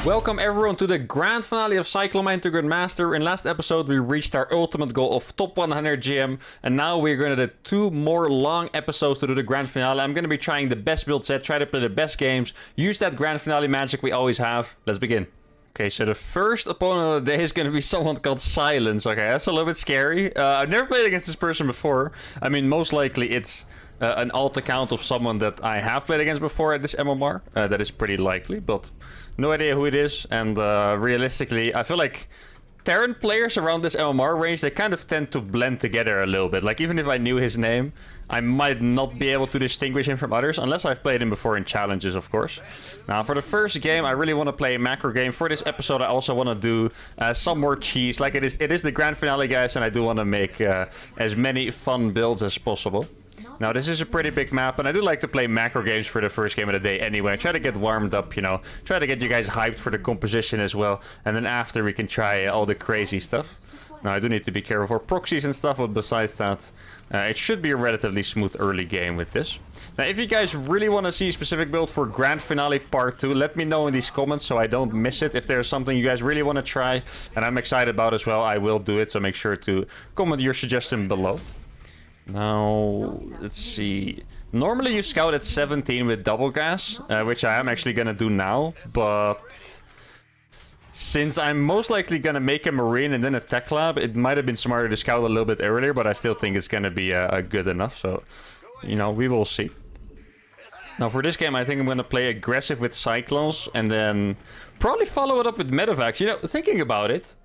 Welcome everyone to the grand finale of Cyclone to Grandmaster. In last episode we reached our ultimate goal of top 100 GM, and now we're going to do 2 more long episodes to do the grand finale. I'm going to be trying the best build set, try to play the best games, use that grand finale magic we always have. Let's begin. Okay, so the first opponent of the day is going to be someone called Silence. Okay, that's a little bit scary. I've never played against this person before. I mean, most likely it's an alt account of someone that I have played against before at this MMR. That is pretty likely, but no idea who it is. And realistically, I feel like Terran players around this MMR range, they kind of tend to blend together a little bit. Like, even if I knew his name, I might not be able to distinguish him from others, unless I've played him before in challenges, of course. Now, for the first game, I really want to play a macro game. For this episode, I also want to do some more cheese. Like, it is the grand finale, guys, and I do want to make as many fun builds as possible. Now, this is a pretty big map, and I do like to play macro games for the first game of the day anyway. Try to get warmed up, you know. Try to get you guys hyped for the composition as well. And then after, we can try all the crazy stuff. Now, I do need to be careful for proxies and stuff, but besides that, it should be a relatively smooth early game with this. Now, if you guys really want to see a specific build for Grand Finale Part 2, let me know in these comments so I don't miss it. If there's something you guys really want to try, and I'm excited about as well, I will do it. So make sure to comment your suggestion below. Now, let's see. Normally you scout at 17 with double gas, which I am actually going to do now, but since I'm most likely going to make a Marine and then a Tech Lab, it might have been smarter to scout a little bit earlier, but I still think it's going to be good enough, so, you know, we will see. Now, for this game, I think I'm going to play aggressive with Cyclones, and then probably follow it up with Medevacs. You know, thinking about it,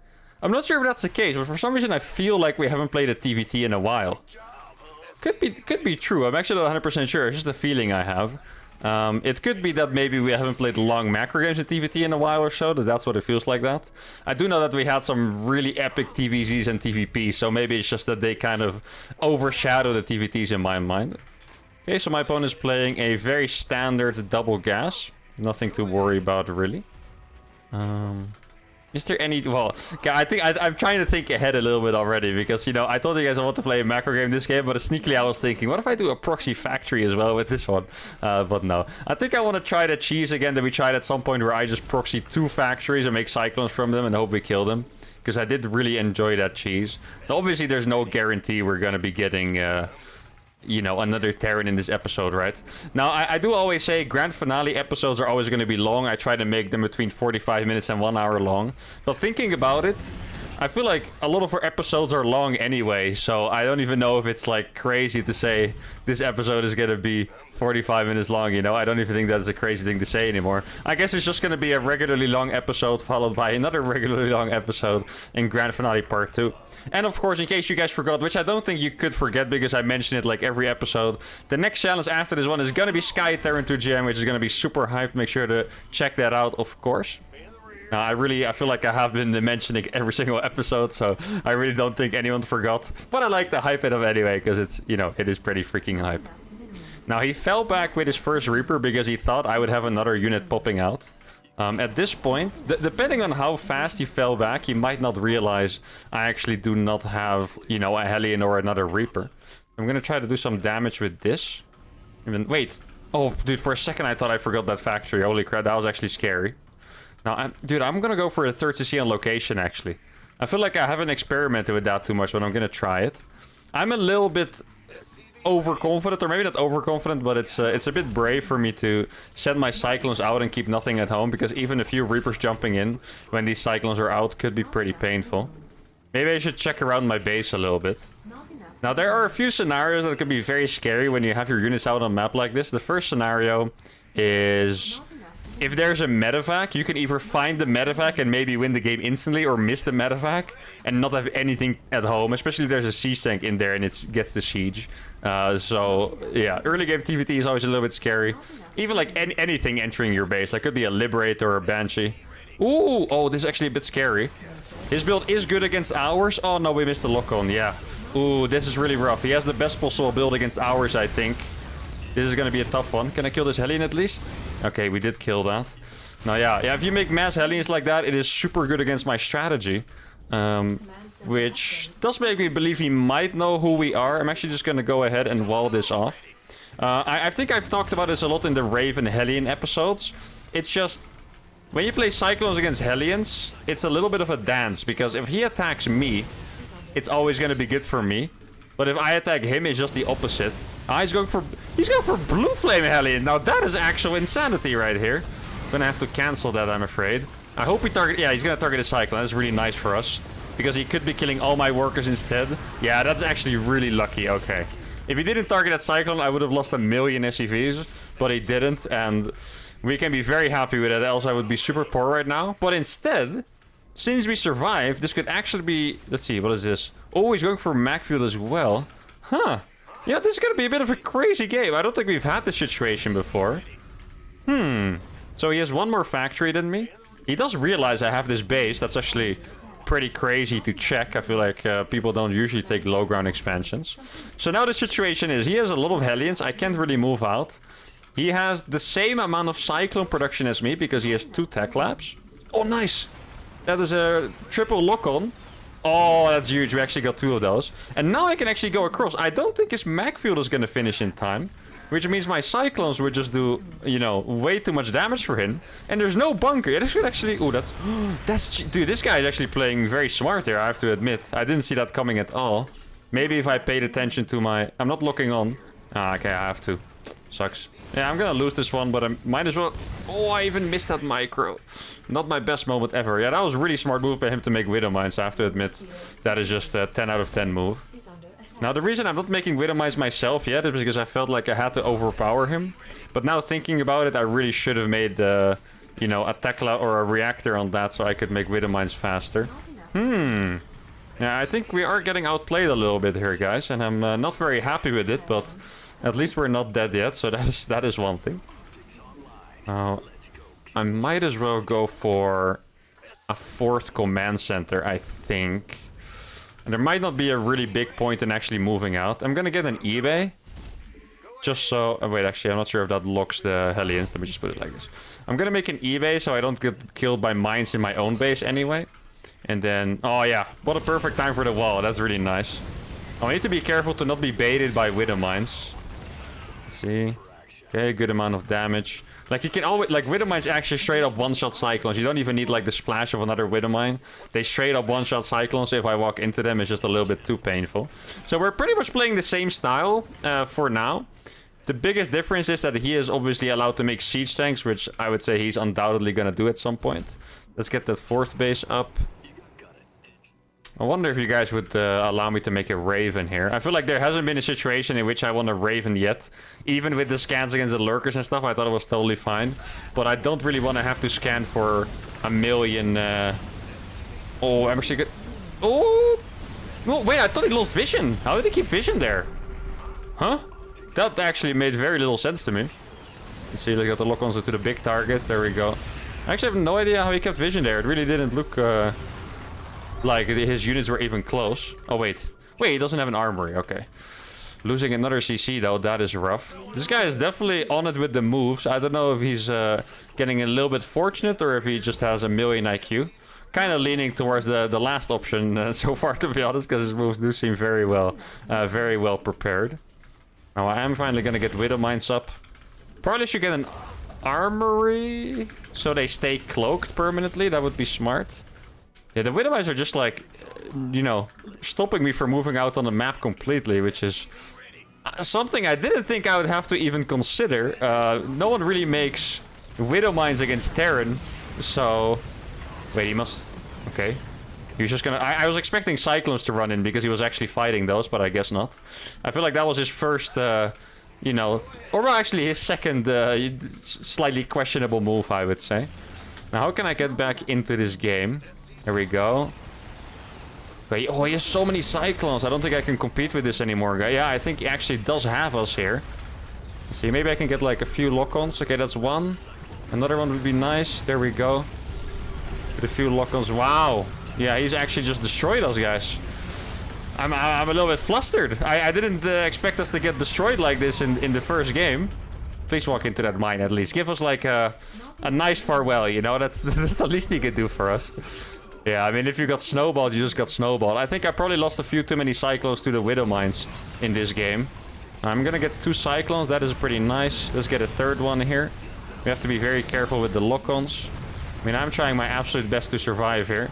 I'm not sure if that's the case, but for some reason I feel like we haven't played a TVT in a while. Could be true. I'm actually not 100% sure. It's just a feeling I have. It could be that maybe we haven't played long macro games in TVT in a while or so. That's what it feels like that. I do know that we had some really epic TVZs and TVPs, so maybe it's just that they kind of overshadow the TVTs in my mind. Okay, so my opponent is playing a very standard double gas. Nothing to worry about, really. Is there any... Well, I think I'm trying to think ahead a little bit already, because, you know, I told you guys I want to play a macro game this game, but sneakily I was thinking, what if I do a proxy factory as well with this one? But no. I think I want to try the cheese again that we tried at some point, where I just proxy 2 factories and make cyclones from them and hope we kill them. Because I did really enjoy that cheese. Now, obviously, there's no guarantee we're going to be getting... you know, another Terran in this episode, right? Now, I do always say grand finale episodes are always going to be long. I try to make them between 45 minutes and 1 hour long. But thinking about it, I feel like a lot of our episodes are long anyway. So I don't even know if it's like crazy to say this episode is going to be 45 minutes long, you know? I don't even think that's a crazy thing to say anymore. I guess it's just going to be a regularly long episode followed by another regularly long episode in Grand Finale Part 2. And of course, in case you guys forgot, which I don't think you could forget because I mention it like every episode, the next challenge after this one is going to be Sky Terran 2 GM, which is going to be super hyped. Make sure to check that out, of course. Now, I feel like I have been mentioning every single episode, so I really don't think anyone forgot. But I like to hype it up anyway, because it's, you know, it is pretty freaking hype. Now, he fell back with his first Reaper because he thought I would have another unit popping out. At this point, depending on how fast he fell back, he might not realize I actually do not have, you know, a Hellion or another Reaper. I'm going to try to do some damage with this. Even, wait. Oh, dude, for a second I thought I forgot that factory. Holy crap, that was actually scary. Now, dude, I'm going to go for a third CC on location, actually. I feel like I haven't experimented with that too much, but I'm going to try it. I'm a little bit overconfident, or maybe not overconfident, but it's a bit brave for me to send my Cyclones out and keep nothing at home, because even a few Reapers jumping in when these Cyclones are out could be pretty painful. Maybe I should check around my base a little bit. Now, there are a few scenarios that could be very scary when you have your units out on a map like this. The first scenario is... if there's a medevac, you can either find the medevac and maybe win the game instantly, or miss the medevac and not have anything at home, especially if there's a siege tank in there and it gets the siege. So, yeah, early game TVT is always a little bit scary. Even like anything entering your base, like could be a Liberator or a Banshee. Ooh, oh, this is actually a bit scary. His build is good against ours. Oh no, we missed the lock-on, yeah. Ooh, this is really rough. He has the best possible build against ours, I think. This is gonna be a tough one. Can I kill this Hellion at least? Okay, we did kill that. Now, yeah, if you make mass Hellions like that, it is super good against my strategy. Which does make me believe he might know who we are. I'm actually just gonna go ahead and wall this off. I think I've talked about this a lot in the Raven Hellion episodes. It's just... when you play Cyclones against Hellions, it's a little bit of a dance. Because if he attacks me, it's always going to be good for me. But if I attack him, it's just the opposite. He's going for Blue Flame Hellion. Now that is actual insanity right here. I'm gonna have to cancel that, I'm afraid. I hope he target... Yeah, he's gonna target a Cyclone. That's really nice for us. Because he could be killing all my workers instead. Yeah, that's actually really lucky. Okay. If he didn't target that Cyclone, I would have lost 1,000,000 SCVs. But he didn't, and we can be very happy with it. Else I would be super poor right now. But instead, since we survived, this could actually be... Let's see, what is this? Oh, he's going for Macfield as well. Huh. Yeah, this is gonna be a bit of a crazy game. I don't think we've had this situation before. So he has one more factory than me. He does realize I have this base. That's actually pretty crazy to check. I feel like people don't usually take low ground expansions. So now the situation is he has a lot of Hellions. I can't really move out. He has the same amount of Cyclone production as me because he has 2 tech labs. Oh, nice. That is a triple lock-on. Oh, that's huge. We actually got 2 of those. And now I can actually go across. I don't think his Macfield is going to finish in time. Which means my Cyclones would just do, you know, way too much damage for him. And there's no bunker. This could actually... Oh, that's... Dude, this guy is actually playing very smart here, I have to admit. I didn't see that coming at all. Maybe if I paid attention to my... I'm not looking on. Ah, okay, I have to. Sucks. Yeah, I'm gonna lose this one, but I might as well... Oh, I even missed that micro. Not my best moment ever. Yeah, that was a really smart move by him to make Widow Mines, I have to admit. That is just a 10 out of 10 move. Now, the reason I'm not making Widow Mines myself yet is because I felt like I had to overpower him. But now thinking about it, I really should have made, you know, a Tekla or a reactor on that so I could make Widow Mines faster. Yeah, I think we are getting outplayed a little bit here, guys. And I'm not very happy with it, but at least we're not dead yet. So that is one thing. I might as well go for a 4th command center, I think. And there might not be a really big point in actually moving out. I'm gonna get an eBay. Just so... Oh, wait, actually, I'm not sure if that locks the Hellions. Let me just put it like this. I'm gonna make an eBay so I don't get killed by mines in my own base anyway. And then... Oh, yeah. What a perfect time for the wall. That's really nice. I need to be careful to not be baited by Widow Mines. Let's see. Okay, good amount of damage. Like, you can always... Like, Widow Mines actually straight up one-shot Cyclones. You don't even need, like, the splash of another Widow Mine. They straight up one-shot Cyclones. So if I walk into them, it's just a little bit too painful. So we're pretty much playing the same style for now. The biggest difference is that he is obviously allowed to make siege tanks, which I would say he's undoubtedly going to do at some point. Let's get that 4th base up. I wonder if you guys would allow me to make a Raven here. I feel like there hasn't been a situation in which I want a Raven yet. Even with the scans against the lurkers and stuff, I thought it was totally fine. But I don't really want to have to scan for 1,000,000... Oh, I'm actually good. Oh! No, wait, I thought he lost vision. How did he keep vision there? Huh? That actually made very little sense to me. Let's see, look at the lock-ons to the big targets. There we go. I actually have no idea how he kept vision there. It really didn't look... like his units were even close. Oh, wait. Wait, he doesn't have an armory. Okay. Losing another CC, though, that is rough. This guy is definitely on it with the moves. I don't know if he's getting a little bit fortunate or if he just has 1,000,000 IQ. Kind of leaning towards the last option so far, to be honest, because his moves do seem very well prepared. Now, I am finally going to get Widow Mines up. Probably should get an armory so they stay cloaked permanently. That would be smart. Yeah, the Widow Mines are just like, you know, stopping me from moving out on the map completely, which is something I didn't think I would have to even consider. No one really makes Widow Mines against Terran, so... Wait, he must... Okay. He was just gonna... I was expecting Cyclones to run in because he was actually fighting those, but I guess not. I feel like that was his first, you know... Or well, actually his second, slightly questionable move, I would say. Now, how can I get back into this game? There we go. Wait, oh, he has so many Cyclones. I don't think I can compete with this anymore, guy. Yeah, I think he actually does have us here. Let's see, maybe I can get like a few lock-ons. Okay, that's one. Another one would be nice. There we go. With a few lock-ons. Wow. Yeah, he's actually just destroyed us, guys. I'm a little bit flustered. I didn't expect us to get destroyed like this in the first game. Please walk into that mine at least. Give us like a nice farewell, you know? That's the least he could do for us. Yeah, I mean, if you got snowballed, you just got snowballed. I think I probably lost a few too many Cyclones to the Widow Mines in this game. I'm gonna get 2 Cyclones. That is pretty nice. Let's get a 3rd one here. We have to be very careful with the lock-ons. I mean, I'm trying my absolute best to survive here.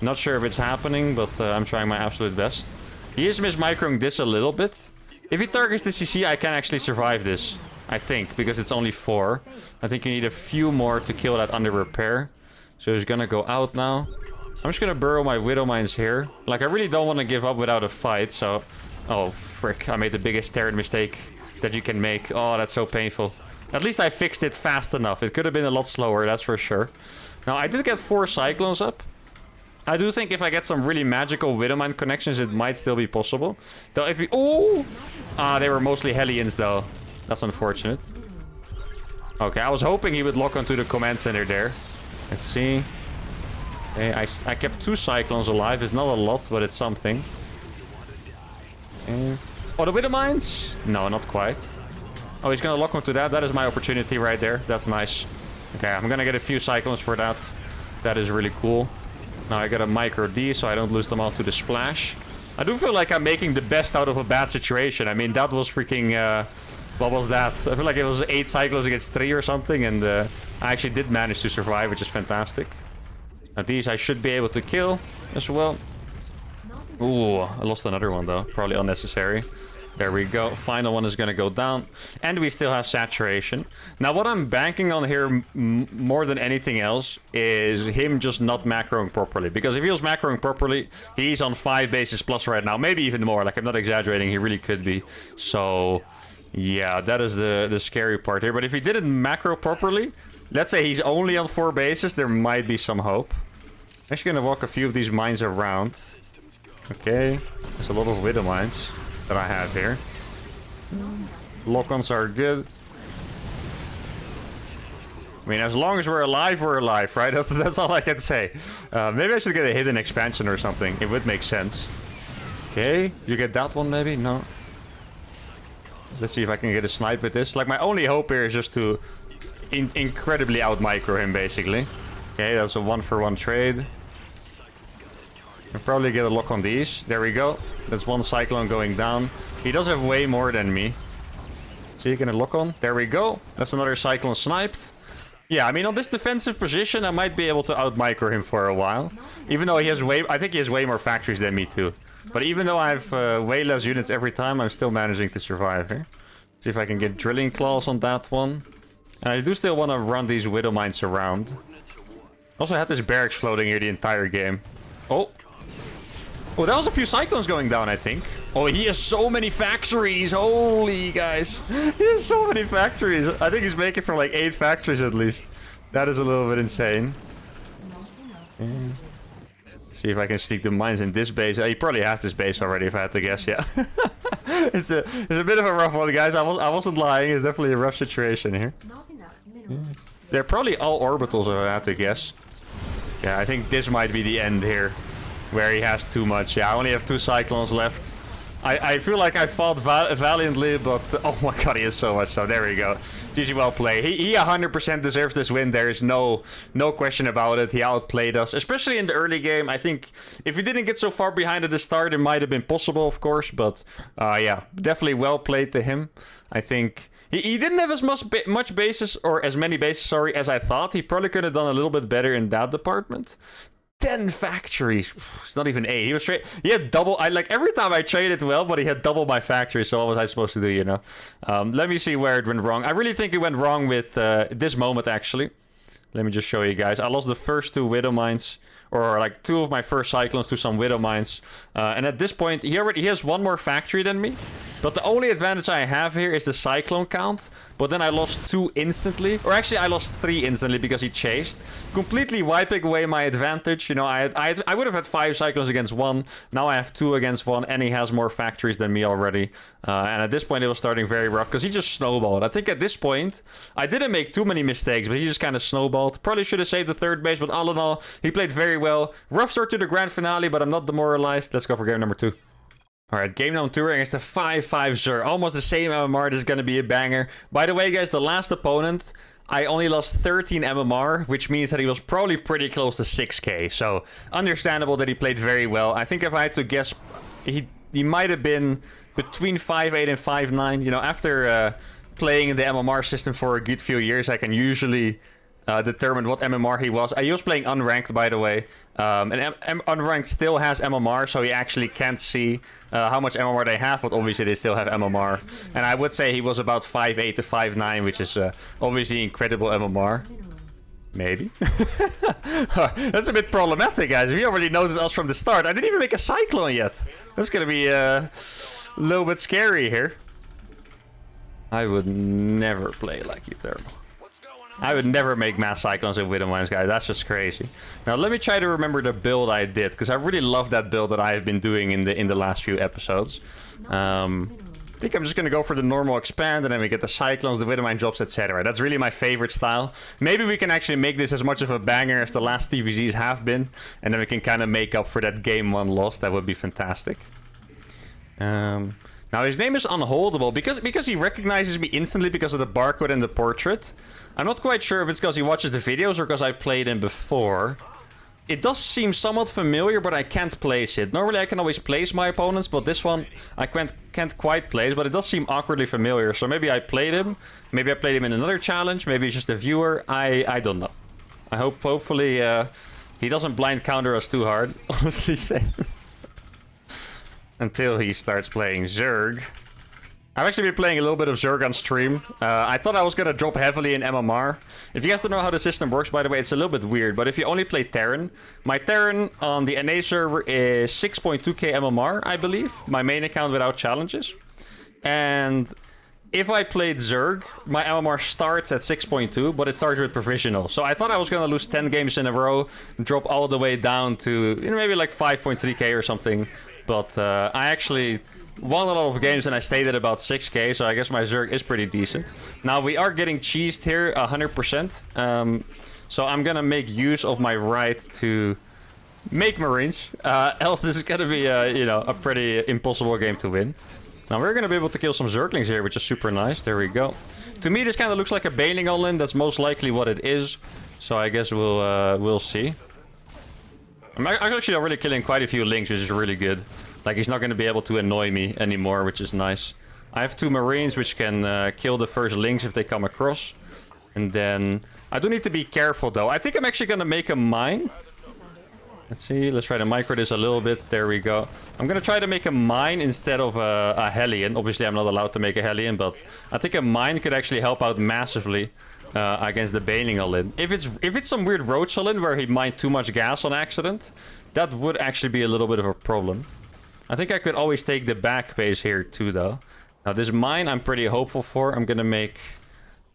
Not sure if it's happening, but I'm trying my absolute best. He is mismicroing this a little bit. If he targets the CC, I can actually survive this. I think, because it's only 4. I think you need a few more to kill that under repair. So he's gonna go out now. I'm just gonna burrow my Widow Mines here. Like, I really don't want to give up without a fight, so... Oh, frick. I made the biggest Terran mistake that you can make. Oh, that's so painful. At least I fixed it fast enough. It could have been a lot slower, that's for sure. Now, I did get 4 Cyclones up. I do think if I get some really magical Widowmine connections, it might still be possible. Though if we... Oh! Ah, they were mostly Hellions, though. That's unfortunate. Okay, I was hoping he would lock onto the command center there. Let's see. Okay, I kept 2 Cyclones alive. It's not a lot, but it's something. Okay. Oh, the Widowmines? No, not quite. Oh, he's gonna lock onto that. That is my opportunity right there. That's nice. Okay, I'm gonna get a few Cyclones for that. That is really cool. Now I got a micro D so I don't lose them all to the splash. I do feel like I'm making the best out of a bad situation. I mean, that was freaking... what was that? I feel like it was 8 Cyclones against 3 or something. And I actually did manage to survive, which is fantastic. Now these I should be able to kill as well. Ooh, I lost another one though. Probably unnecessary. There we go. Final one is going to go down. And we still have saturation. Now, what I'm banking on here more than anything else is him just not macroing properly. Because if he was macroing properly, he's on 5 bases plus right now. Maybe even more. Like, I'm not exaggerating. He really could be. So, yeah, that is the scary part here. But if he didn't macro properly, let's say he's only on 4 bases, there might be some hope. I'm actually going to walk a few of these mines around. Okay. There's a lot of Widow mines that I have here. Lock-ons are good. I mean, as long as we're alive, right? That's all I can say. Maybe I should get a hidden expansion or something. It would make sense. Okay, you get that one maybe? No. Let's see if I can get a snipe with this. Like, my only hope here is just to incredibly out-micro him, basically. Okay, that's a 1-for-1 trade. I'll probably get a lock on these. There we go. That's 1 Cyclone going down. He does have way more than me. So you can lock on. There we go. That's another Cyclone sniped. Yeah, I mean, on this defensive position, I might be able to out-micro him for a while. Even though he has way... I think he has way more factories than me, too. But even though I have way less units every time, I'm still managing to survive here. See if I can get Drilling Claws on that one. And I do still want to run these Widow Mines around. Also had this Barracks floating here the entire game. Oh. Oh, that was a few Cyclones going down, I think. Oh, he has so many factories. Holy, guys. He has so many factories. I think he's making for like 8 factories at least. That is a little bit insane. Okay. See if I can sneak the mines in this base. He probably has this base already, if I had to guess, yeah. It's a bit of a rough one, guys. I wasn't lying. It's definitely a rough situation here. Yeah. They're probably all orbitals, if I had to guess. Yeah, I think this might be the end here. Where he has too much. Yeah, I only have 2 Cyclones left. I feel like I fought valiantly, but oh my god, he has so much. So there we go. GG, well played. He 100% deserves this win. There is no question about it. He outplayed us, especially in the early game. I think if we didn't get so far behind at the start, it might have been possible, of course. But yeah, definitely well played to him. I think he didn't have as much bases, or as many bases, sorry, as I thought. He probably could have done a little bit better in that department. 10 factories. It's not even 8. He was straight. He had double. Like every time I traded well, but he had double my factories. So what was I supposed to do? You know. Let me see where it went wrong. I really think it went wrong with this moment. Actually, let me just show you guys. I lost the first 2 Widow Mines, or like 2 of my first Cyclones to some Widow Mines. And at this point, he has 1 more factory than me. But the only advantage I have here is the Cyclone count. But then I lost 2 instantly. Or actually, I lost 3 instantly because he chased. Completely wiping away my advantage. You know, I would have had 5 Cyclones against 1. Now I have 2 against 1. And he has more factories than me already. And at this point, it was starting very rough. Because he just snowballed. I think at this point, I didn't make too many mistakes. But he just kind of snowballed. Probably should have saved the 3rd base. But all in all, he played very well. Rough start to the grand finale. But I'm not demoralized. Let's go for game number 2. Alright, game number 2 against a 5-5 Zur. Almost the same MMR. This is going to be a banger. By the way, guys, the last opponent, I only lost 13 MMR, which means that he was probably pretty close to 6k. So, understandable that he played very well. I think if I had to guess, he might have been between 5'8 and 5'9. You know, after playing in the MMR system for a good few years, I can usually determined what MMR he was. He was playing unranked, by the way. And unranked still has MMR, so he actually can't see how much MMR they have, but obviously they still have MMR. And I would say he was about 5'8 to 5'9, which is obviously incredible MMR. Maybe. That's a bit problematic, guys. We already noticed us from the start. I didn't even make a Cyclone yet. That's gonna be a little bit scary here. I would never play like you, Thermal. I would never make mass Cyclones with Widowmines, guys. That's just crazy. Now, let me try to remember the build I did, because I really love that build that I have been doing in the last few episodes. I think I'm just going to go for the normal expand, and then we get the Cyclones, the Widowmine drops, etc. That's really my favorite style. Maybe we can actually make this as much of a banger as the last TVZs have been, and then we can kind of make up for that game 1 loss. That would be fantastic. Now, his name is Unholdable because he recognizes me instantly because of the barcode and the portrait. I'm not quite sure if it's because he watches the videos or because I played him before. It does seem somewhat familiar, but I can't place it. Normally, I can always place my opponents, but this one I can't quite place. But it does seem awkwardly familiar, so maybe I played him. Maybe I played him in another challenge. Maybe it's just a viewer. I don't know. I hopefully he doesn't blind counter us too hard, honestly saying. Until he starts playing Zerg. I've actually been playing a little bit of Zerg on stream. I thought I was going to drop heavily in MMR. If you guys don't know how the system works, by the way, it's a little bit weird. But if you only play Terran, my Terran on the NA server is 6.2k MMR, I believe. My main account without challenges. And if I played Zerg, my MMR starts at 6.2, but it starts with provisional. So I thought I was going to lose 10 games in a row, drop all the way down to maybe like 5.3k or something. But I actually won a lot of games and I stayed at about 6k, so I guess my Zerg is pretty decent. Now, we are getting cheesed here 100%. So I'm going to make use of my right to make Marines. Else this is going to be, a pretty impossible game to win. Now, we're going to be able to kill some Zerglings here, which is super nice. There we go. To me, this kind of looks like a Bailing all-in. That's most likely what it is. So I guess we'll see. I'm actually already killing quite a few Lings, which is really good. Like, he's not going to be able to annoy me anymore, which is nice. I have 2 Marines, which can kill the first Lings if they come across. And then I do need to be careful, though. I think I'm actually going to make a mine. Let's see. Let's try to micro this a little bit. There we go. I'm going to try to make a mine instead of a Hellion. Obviously, I'm not allowed to make a Hellion, but I think a mine could actually help out massively against the Bailing all-in. If it's some weird Roach all-in where he mined too much gas on accident, that would actually be a little bit of a problem. I think I could always take the back base here too, though. Now, this mine I'm pretty hopeful for. I'm going to make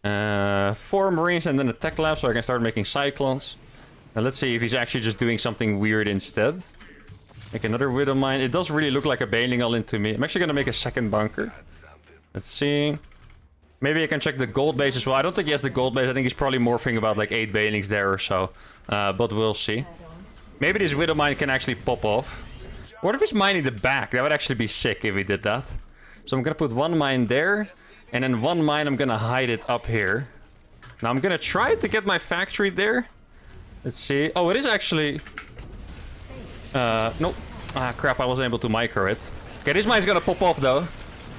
4 Marines and then a Tech Lab so I can start making Cyclones. Now, let's see if he's actually just doing something weird instead. Make another Widow Mine. It does really look like a Bailing all-in to me. I'm actually going to make a second bunker. Let's see. Maybe I can check the gold base as well. I don't think he has the gold base. I think he's probably morphing about like 8 Bailings there or so. But we'll see. Maybe this Widow Mine can actually pop off. What if he's mining the back? That would actually be sick if he did that. So I'm going to put 1 mine there. And then 1 mine I'm going to hide it up here. Now I'm going to try to get my factory there. Let's see. Oh, it is actually... nope. Ah, crap. I wasn't able to micro it. Okay, this mine's going to pop off though.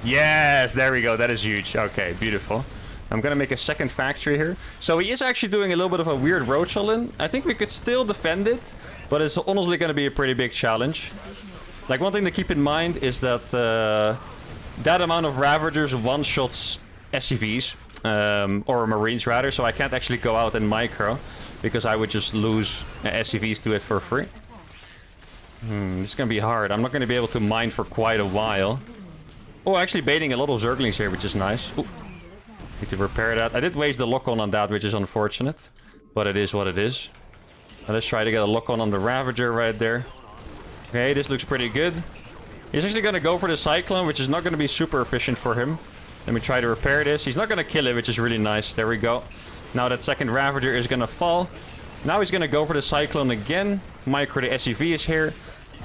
Yes, there we go. That is huge. Okay, beautiful. I'm going to make a second factory here. So he is actually doing a little bit of a weird Roach all-in. I think we could still defend it, but it's honestly going to be a pretty big challenge. Like, one thing to keep in mind is that that amount of Ravagers one-shots SCVs, or Marines rather, so I can't actually go out and micro, because I would just lose SCVs to it for free. This is going to be hard. I'm not going to be able to mine for quite a while. Oh, actually baiting a lot of Zerglings here, which is nice. Ooh. Need to repair that. I did waste the lock-on that, which is unfortunate. But it is what it is. Now let's try to get a lock-on the Ravager right there. Okay, this looks pretty good. He's actually going to go for the Cyclone, which is not going to be super efficient for him. Let me try to repair this. He's not going to kill it, which is really nice. There we go. Now that second Ravager is going to fall. Now he's going to go for the Cyclone again. Micro the SCV is here.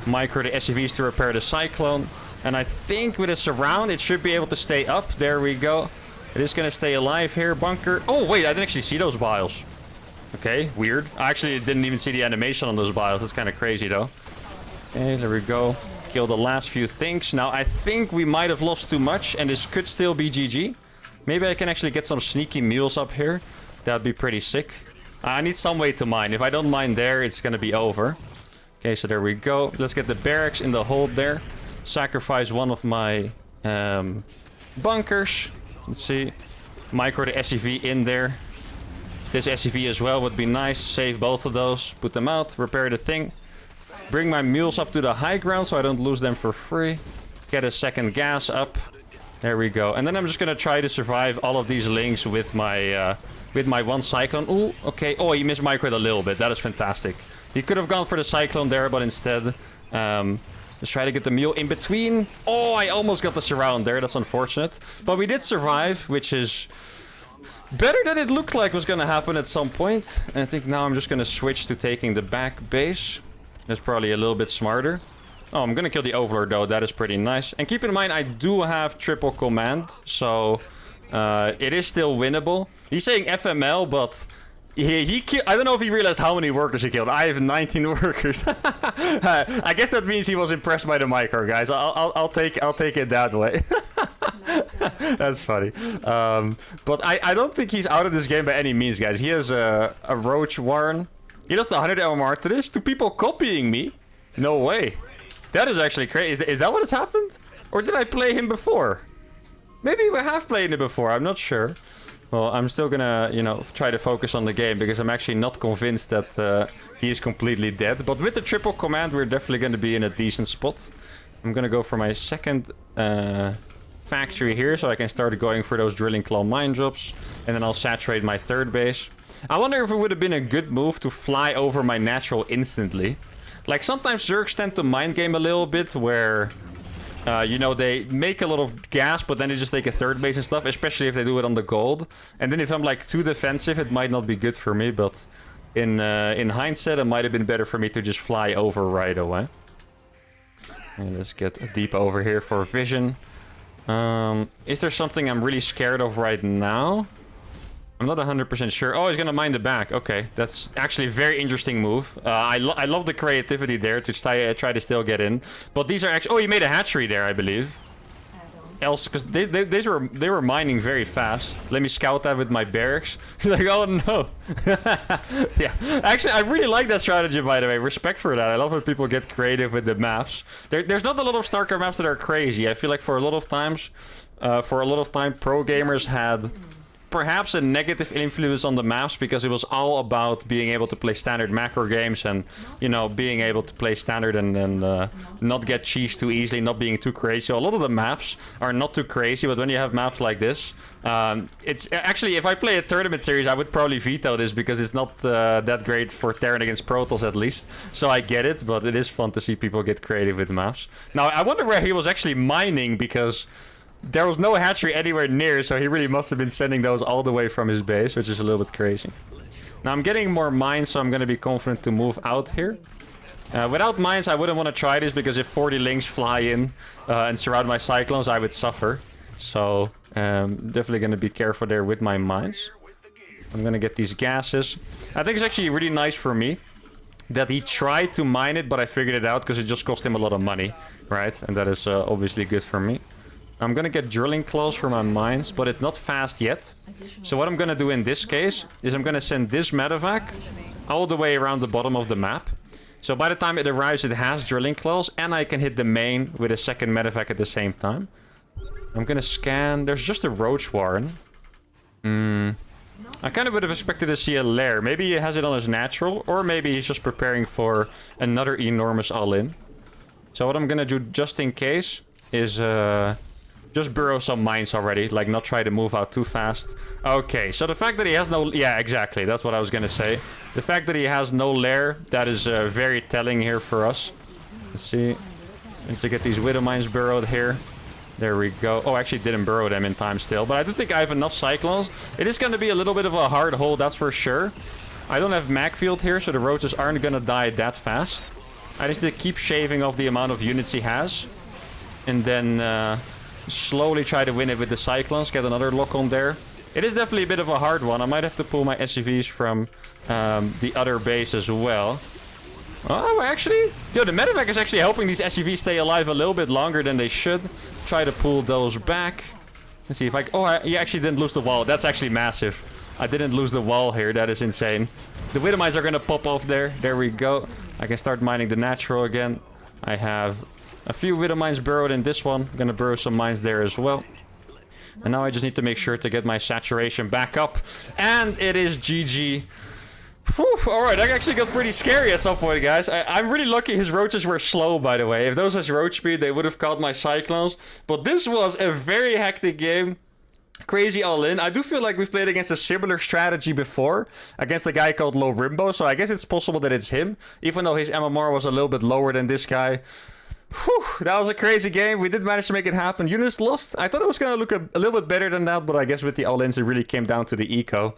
Micro the SCVs to repair the Cyclone. And I think with a surround, it should be able to stay up. There we go. It is going to stay alive here. Bunker. Oh, wait. I didn't actually see those biles. Okay, weird. I actually didn't even see the animation on those biles. That's kind of crazy, though. Okay, there we go. Kill the last few things. Now, I think we might have lost too much, and this could still be GG. Maybe I can actually get some sneaky mules up here. That'd be pretty sick. I need some way to mine. If I don't mine there, it's gonna be over. Okay, so there we go. Let's get the barracks in the hold there. Sacrifice one of my bunkers. Let's see. Micro the SCV in there. This SCV as well would be nice. Save both of those. Put them out. Repair the thing. Bring my mules up to the high ground so I don't lose them for free. Get a second gas up. There we go. And then I'm just gonna try to survive all of these links with my one Cyclone. Ooh, okay. Oh, he mismicroed a little bit. That is fantastic. He could have gone for the Cyclone there, but instead... let's try to get the mule in between. Oh, I almost got the surround there. That's unfortunate. But we did survive, which is better than it looked like was going to happen at some point. And I think now I'm just going to switch to taking the back base. That's probably a little bit smarter. Oh, I'm going to kill the Overlord, though. That is pretty nice. And keep in mind, I do have triple command. So it is still winnable. He's saying FML, but... I don't know if he realized how many workers he killed. I have 19 workers. I guess that means he was impressed by the micro, guys. I'll take it that way. That's funny. But I don't think he's out of this game by any means, guys. He has a Roach Warren. He lost 100 LMR to this. To people copying me? No way. That is actually crazy. Is that what has happened? Or did I play him before? Maybe we have played him before. I'm not sure. Well, I'm still gonna, you know, try to focus on the game because I'm actually not convinced that he is completely dead. But with the triple command, we're definitely gonna be in a decent spot. I'm gonna go for my second factory here so I can start going for those drilling claw mine drops. And then I'll saturate my third base. I wonder if it would have been a good move to fly over my natural instantly. Like, sometimes Zergs tend to mind game a little bit where... you know, they make a lot of gas, but then they just take a third base and stuff, especially if they do it on the gold. And then if I'm, like, too defensive, it might not be good for me, but in hindsight, it might have been better for me to just fly over right away. And let's get deep over here for vision. Is there something I'm really scared of right now? I'm not 100% sure. Oh, he's gonna mine the back. Okay, that's actually a very interesting move. I love the creativity there to try to still get in. But these are actually... Oh, he made a hatchery there, I believe. Else, because they were mining very fast. Let me scout that with my barracks. Like, oh no. Yeah, actually, I really like that strategy, by the way. Respect for that. I love when people get creative with the maps. There's not a lot of StarCraft maps that are crazy. I feel like for a lot of time, pro gamers had... perhaps a negative influence on the maps because it was all about being able to play standard macro games and, you know, being able to play standard and not get cheesed too easily, not being too crazy. So a lot of the maps are not too crazy, but when you have maps like this, it's actually, if I play a tournament series, I would probably veto this because it's not that great for Terran against Protoss at least. So I get it, but it is fun to see people get creative with maps. Now, I wonder where he was actually mining because... there was no hatchery anywhere near, so he really must have been sending those all the way from his base, which is a little bit crazy. Now I'm getting more mines, so I'm going to be confident to move out here. Without mines, I wouldn't want to try this, because if 40 links fly in and surround my Cyclones, I would suffer. So, definitely going to be careful there with my mines. I'm going to get these gases. I think it's actually really nice for me that he tried to mine it, but I figured it out, because it just cost him a lot of money, right? And that is obviously good for me. I'm gonna get drilling claws for my mines, but it's not fast yet. So what I'm gonna do in this case is I'm gonna send this medevac all the way around the bottom of the map. So by the time it arrives, it has drilling claws, and I can hit the main with a second medevac at the same time. I'm gonna scan. There's just a Roach Warren. I kind of would have expected to see a lair. Maybe he has it on his natural, or maybe he's just preparing for another enormous all-in. So what I'm gonna do just in case is just burrow some mines already, like not try to move out too fast. Okay, so the fact that he has no... yeah, exactly, that's what I was gonna say. The fact that he has no lair, that is very telling here for us. Let's see. Need to get these Widow Mines burrowed here. There we go. Oh, I actually didn't burrow them in time still, but I do think I have enough Cyclones. It is gonna be a little bit of a hard hole, that's for sure. I don't have mag field here, so the roaches aren't gonna die that fast. I just need to keep shaving off the amount of units he has. And then... slowly try to win it with the Cyclones, get another lock on there. It is definitely a bit of a hard one. I might have to pull my SCVs from the other base as well. Oh, actually... yo, the medevac is actually helping these SCVs stay alive a little bit longer than they should. Try to pull those back. Let's see if I... oh, he actually didn't lose the wall. That's actually massive. I didn't lose the wall here. That is insane. The widow mines are going to pop off there. There we go. I can start mining the natural again. I have a few widow mines burrowed in this one. I'm going to burrow some mines there as well. And now I just need to make sure to get my saturation back up. And it is GG. Alright, that actually got pretty scary at some point, guys. I'm really lucky his roaches were slow, by the way. If those had roach speed, they would have caught my cyclones. But this was a very hectic game. Crazy all in. I do feel like we've played against a similar strategy before. Against a guy called Low Rimbo. So I guess it's possible that it's him. Even though his MMR was a little bit lower than this guy. Whew, that was a crazy game. We did manage to make it happen. Units lost. I thought it was going to look a little bit better than that. But I guess with the all-ins, it really came down to the eco.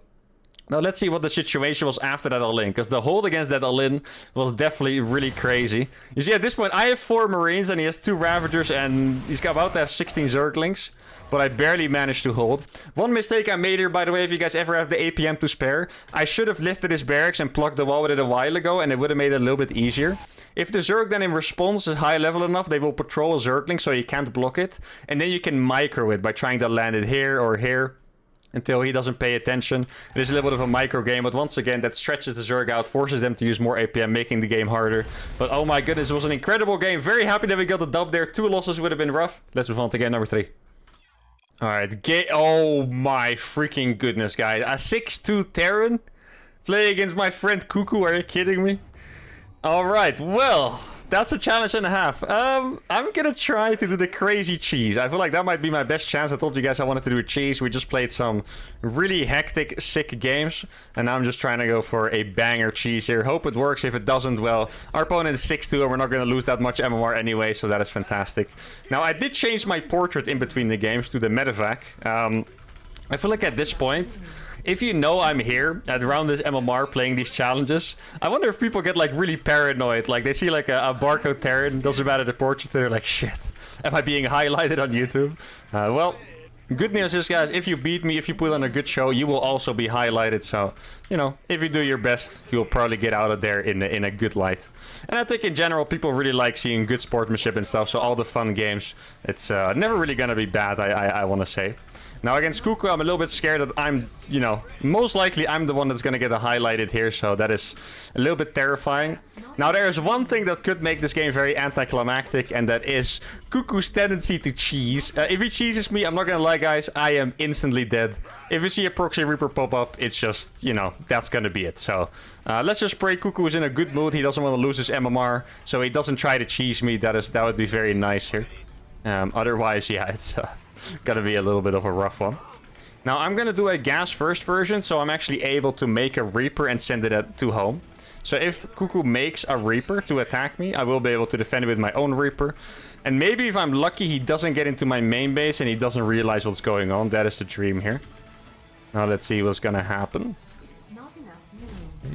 Now let's see what the situation was after that all-in. Because the hold against that all-in was definitely really crazy. You see, at this point, I have 4 Marines and he has 2 Ravagers. And he's about to have 16 Zerglings. But I barely managed to hold. One mistake I made here, by the way, if you guys ever have the APM to spare. I should have lifted his barracks and plugged the wall with it a while ago. And it would have made it a little bit easier. If the Zerg then in response is high level enough, they will patrol a Zergling so you can't block it. And then you can micro it by trying to land it here or here. Until he doesn't pay attention. It is a little bit of a micro game, but once again, that stretches the Zerg out, forces them to use more APM, making the game harder. But oh my goodness, it was an incredible game. Very happy that we got the dub there. 2 losses would have been rough. Let's move on to game number 3. Alright, oh my freaking goodness, guys. A 6-2 Terran? Playing against my friend Cuckoo, are you kidding me? Alright, well... That's a challenge and a half. I'm gonna try to do the crazy cheese. I feel like that might be my best chance. I told you guys I wanted to do a cheese. We just played some really hectic, sick games. And now I'm just trying to go for a banger cheese here. Hope it works. If it doesn't, well, our opponent is 6-2 and we're not gonna lose that much MMR anyway. So that is fantastic. Now, I did change my portrait in between the games to the medevac. I feel like at this point... If you know I'm here at around this MMR playing these challenges, I wonder if people get like really paranoid. Like they see like a barcode Terran, doesn't matter the portrait, they're like, shit, am I being highlighted on YouTube? Well, good news is, guys, if you beat me, if you put on a good show, you will also be highlighted. So, you know, if you do your best, you'll probably get out of there in a good light. And I think in general, people really like seeing good sportsmanship and stuff. So all the fun games, it's never really gonna be bad, I want to say. Now against Cuckoo, I'm a little bit scared that I'm, you know, most likely I'm the one that's going to get highlighted here. So that is a little bit terrifying. Now there is one thing that could make this game very anticlimactic. And that is Cuckoo's tendency to cheese. If he cheeses me, I'm not going to lie, guys, I am instantly dead. If you see a Proxy Reaper pop up, it's just, you know, that's going to be it. So let's just pray Cuckoo is in a good mood. He doesn't want to lose his MMR. So he doesn't try to cheese me. That would be very nice here. Otherwise, yeah, it's... Gonna be a little bit of a rough one. Now, I'm gonna do a gas first version, so I'm actually able to make a Reaper and send it to home. So if Cuckoo makes a Reaper to attack me, I will be able to defend it with my own Reaper. And maybe if I'm lucky, he doesn't get into my main base and he doesn't realize what's going on. That is the dream here. Now, let's see what's gonna happen.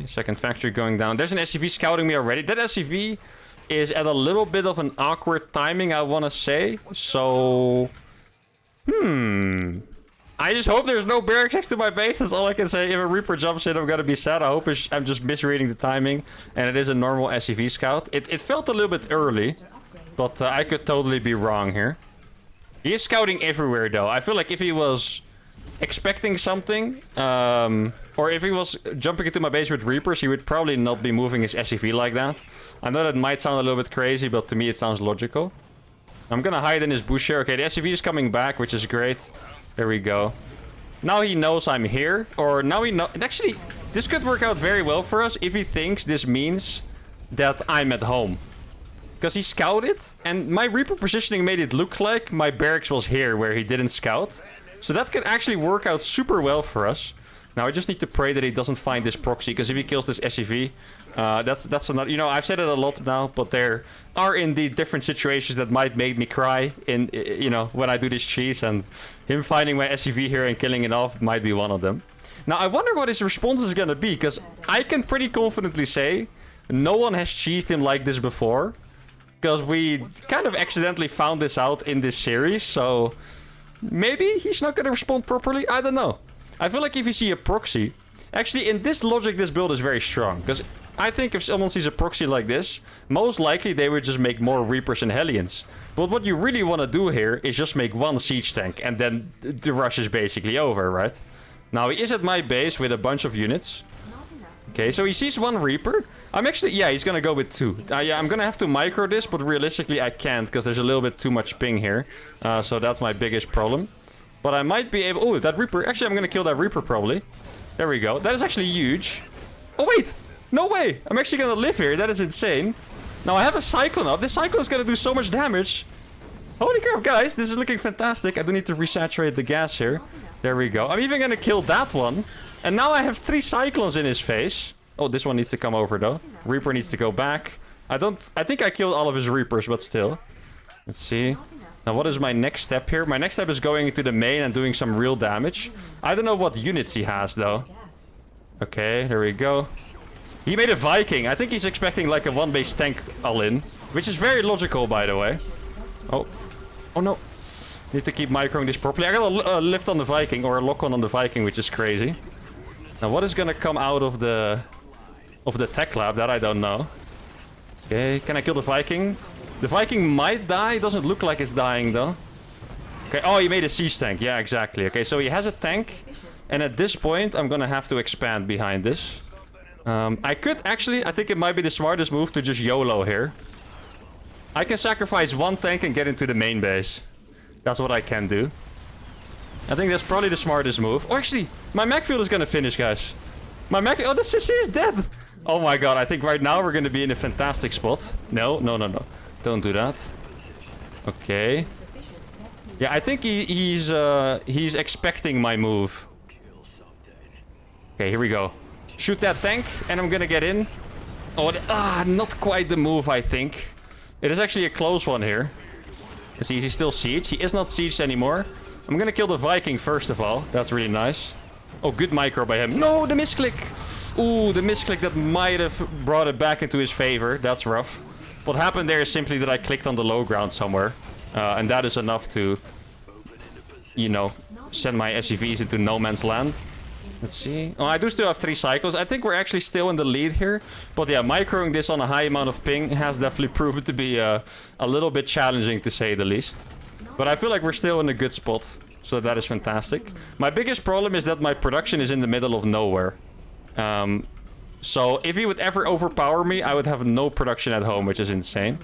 Second factory going down. There's an SCV scouting me already. That SCV is at a little bit of an awkward timing, I want to say. So... I just hope there's no barracks next to my base. That's all I can say. If a Reaper jumps in, I'm gonna be sad. I hope I'm just misreading the timing. And it is a normal SCV scout. It felt a little bit early. But I could totally be wrong here. He is scouting everywhere, though. I feel like if he was expecting something... or if he was jumping into my base with Reapers, he would probably not be moving his SCV like that. I know that might sound a little bit crazy, but to me it sounds logical. I'm gonna hide in his bush here. Okay, the SCV is coming back, which is great. There we go. Now he knows I'm here. Or now he knows... Actually, this could work out very well for us if he thinks this means that I'm at home. Because he scouted, and my Reaper positioning made it look like my barracks was here where he didn't scout. So that could actually work out super well for us. Now I just need to pray that he doesn't find this Proxy, because if he kills this SCV, that's another... You know, I've said it a lot now, but there are indeed different situations that might make me cry in, you know, when I do this cheese, and him finding my SCV here and killing it off might be one of them. Now I wonder what his response is gonna be, because I can pretty confidently say no one has cheesed him like this before, because we kind of accidentally found this out in this series, so maybe he's not gonna respond properly. I don't know. I feel like if you see a Proxy... Actually, in this logic, this build is very strong. Because I think if someone sees a Proxy like this, most likely they would just make more Reapers and Hellions. But what you really want to do here is just make one siege tank. And then the rush is basically over, right? Now he is at my base with a bunch of units. Okay, so he sees one Reaper. I'm actually... Yeah, he's gonna go with 2. Yeah, I'm gonna have to micro this, but realistically I can't because there's a little bit too much ping here. So that's my biggest problem. But I might be able... Oh, that Reaper... Actually, I'm gonna kill that Reaper probably. There we go. That is actually huge. Oh, wait! No way! I'm actually gonna live here. That is insane. Now I have a Cyclone up. This Cyclone is gonna do so much damage. Holy crap, guys. This is looking fantastic. I do need to resaturate the gas here. There we go. I'm even gonna kill that one. And now I have 3 Cyclones in his face. Oh, this one needs to come over, though. Reaper needs to go back. I think I killed all of his Reapers, but still. Let's see. Now, what is my next step here? My next step is going into the main and doing some real damage. I don't know what units he has, though. Okay, there we go. He made a Viking. I think he's expecting like a 1-base tank all-in. Which is very logical, by the way. Oh. Oh, no. Need to keep microing this properly. I got a lift on the Viking, or a lock-on on the Viking, which is crazy. Now, what is gonna come out of the tech lab? That I don't know. Okay, can I kill the Viking? The Viking might die. It doesn't look like it's dying, though. Okay, oh, he made a siege tank. Yeah, exactly. Okay, so he has a tank. And at this point, I'm gonna have to expand behind this. I could actually... I think it might be the smartest move to just YOLO here. I can sacrifice 1 tank and get into the main base. That's what I can do. I think that's probably the smartest move. Oh, actually, my mech field is gonna finish, guys. My mech... Oh, the CC is dead! Oh my god, I think right now we're gonna be in a fantastic spot. No, no, no, no. Don't do that. Okay. Yeah, I think he's expecting my move. Okay, here we go. Shoot that tank, and I'm gonna get in. Oh, not quite the move, I think. It is actually a close one here. Let's see, he's still sieged. He is not sieged anymore. I'm gonna kill the Viking first of all. That's really nice. Oh, good micro by him. No, the misclick! Ooh, the misclick that might have brought it back into his favor. That's rough. What happened there is simply that I clicked on the low ground somewhere. And that is enough to, you know, send my SCVs into no man's land. Let's see. Oh, I do still have 3 cycles. I think we're actually still in the lead here. But yeah, microing this on a high amount of ping has definitely proven to be a little bit challenging, to say the least. But I feel like we're still in a good spot. So that is fantastic. My biggest problem is that my production is in the middle of nowhere. So if he would ever overpower me, I would have no production at home, which is insane.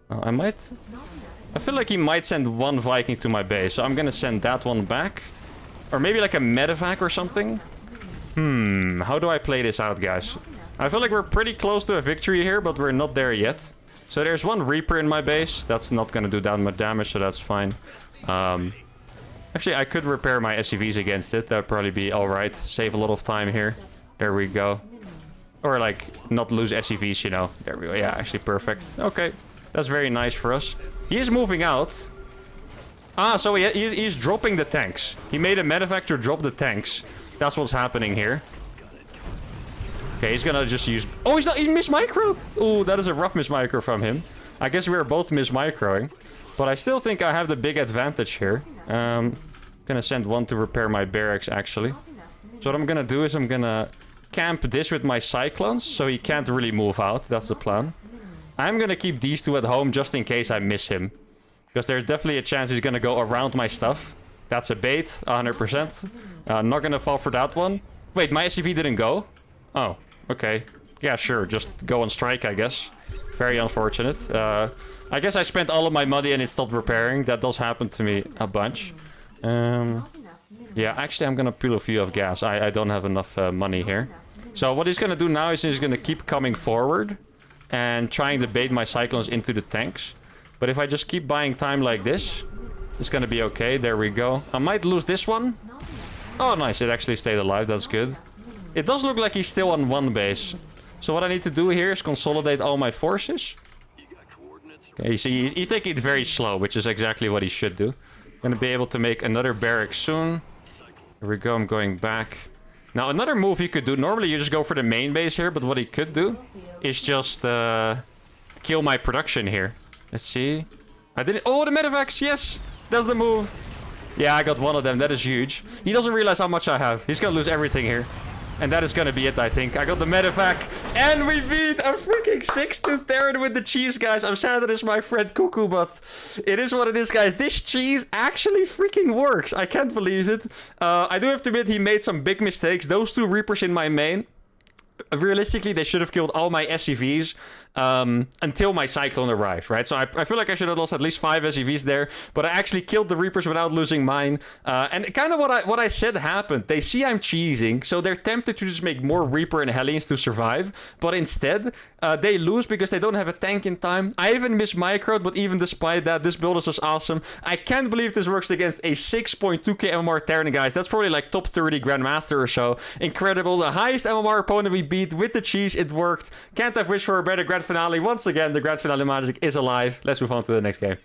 I feel like he might send 1 Viking to my base. So I'm gonna send that one back. Or maybe like a medevac or something. How do I play this out, guys? I feel like we're pretty close to a victory here, but we're not there yet. So there's 1 Reaper in my base. That's not gonna do that much damage, so that's fine. Actually, I could repair my SCVs against it. That would probably be alright. Save a lot of time here. There we go. Or like, not lose SCVs, you know. There we go. Yeah, actually perfect. Okay. That's very nice for us. He is moving out. Ah, so he's dropping the tanks. He made a medevac to drop the tanks. That's what's happening here. Okay, he's gonna just use... Oh, he mismicroed! Ooh, that is a rough mismicro from him. I guess we are both mismicroing. But I still think I have the big advantage here. Gonna send 1 to repair my barracks, actually. So what I'm gonna do is I'm gonna camp this with my Cyclones, so he can't really move out. That's the plan. I'm gonna keep these 2 at home just in case I miss him. Because there's definitely a chance he's gonna go around my stuff. That's a bait, 100%. Not gonna fall for that one. Wait, my SCV didn't go? Oh, okay. Yeah, sure, just go on strike, I guess. Very unfortunate. I guess I spent all of my money and it stopped repairing. That does happen to me a bunch. Yeah, actually I'm gonna peel a few of gas. I don't have enough money here. So what he's gonna do now is he's gonna keep coming forward. And trying to bait my Cyclones into the tanks. But if I just keep buying time like this, it's gonna be okay. There we go. I might lose this one. Oh, nice. It actually stayed alive. That's good. It does look like he's still on 1 base. So what I need to do here is consolidate all my forces. Okay, you see, he's taking it very slow, which is exactly what he should do. Gonna be able to make another barrack soon. Here we go. I'm going back. Now, another move he could do. Normally, you just go for the main base here. But what he could do is just kill my production here. Let's see. I didn't... Oh, the medevacs. Yes. That's the move. Yeah, I got 1 of them. That is huge. He doesn't realize how much I have. He's gonna lose everything here. And that is gonna be it, I think. I got the medevac, and we beat a freaking 6-2 Terran with the cheese, guys. I'm sad that it's my friend Cuckoo, but it is what it is, guys. This cheese actually freaking works. I can't believe it. I do have to admit, he made some big mistakes. Those 2 Reapers in my main, realistically, they should have killed all my SCVs until my Cyclone arrived, right? So I feel like I should have lost at least 5 SCVs there, but I actually killed the Reapers without losing mine. And kind of what I said happened. They see I'm cheesing, so they're tempted to just make more Reaper and Hellions to survive, but instead, they lose because they don't have a tank in time. I even missed microed, but even despite that, this build is just awesome. I can't believe this works against a 6.2k MMR Terran, guys. That's probably like top 30 Grandmaster or so. Incredible. The highest MMR opponent we beat with the cheese. It worked. Can't have wished for a better grand finale. Once again, the grand finale magic is alive. Let's move on to the next game.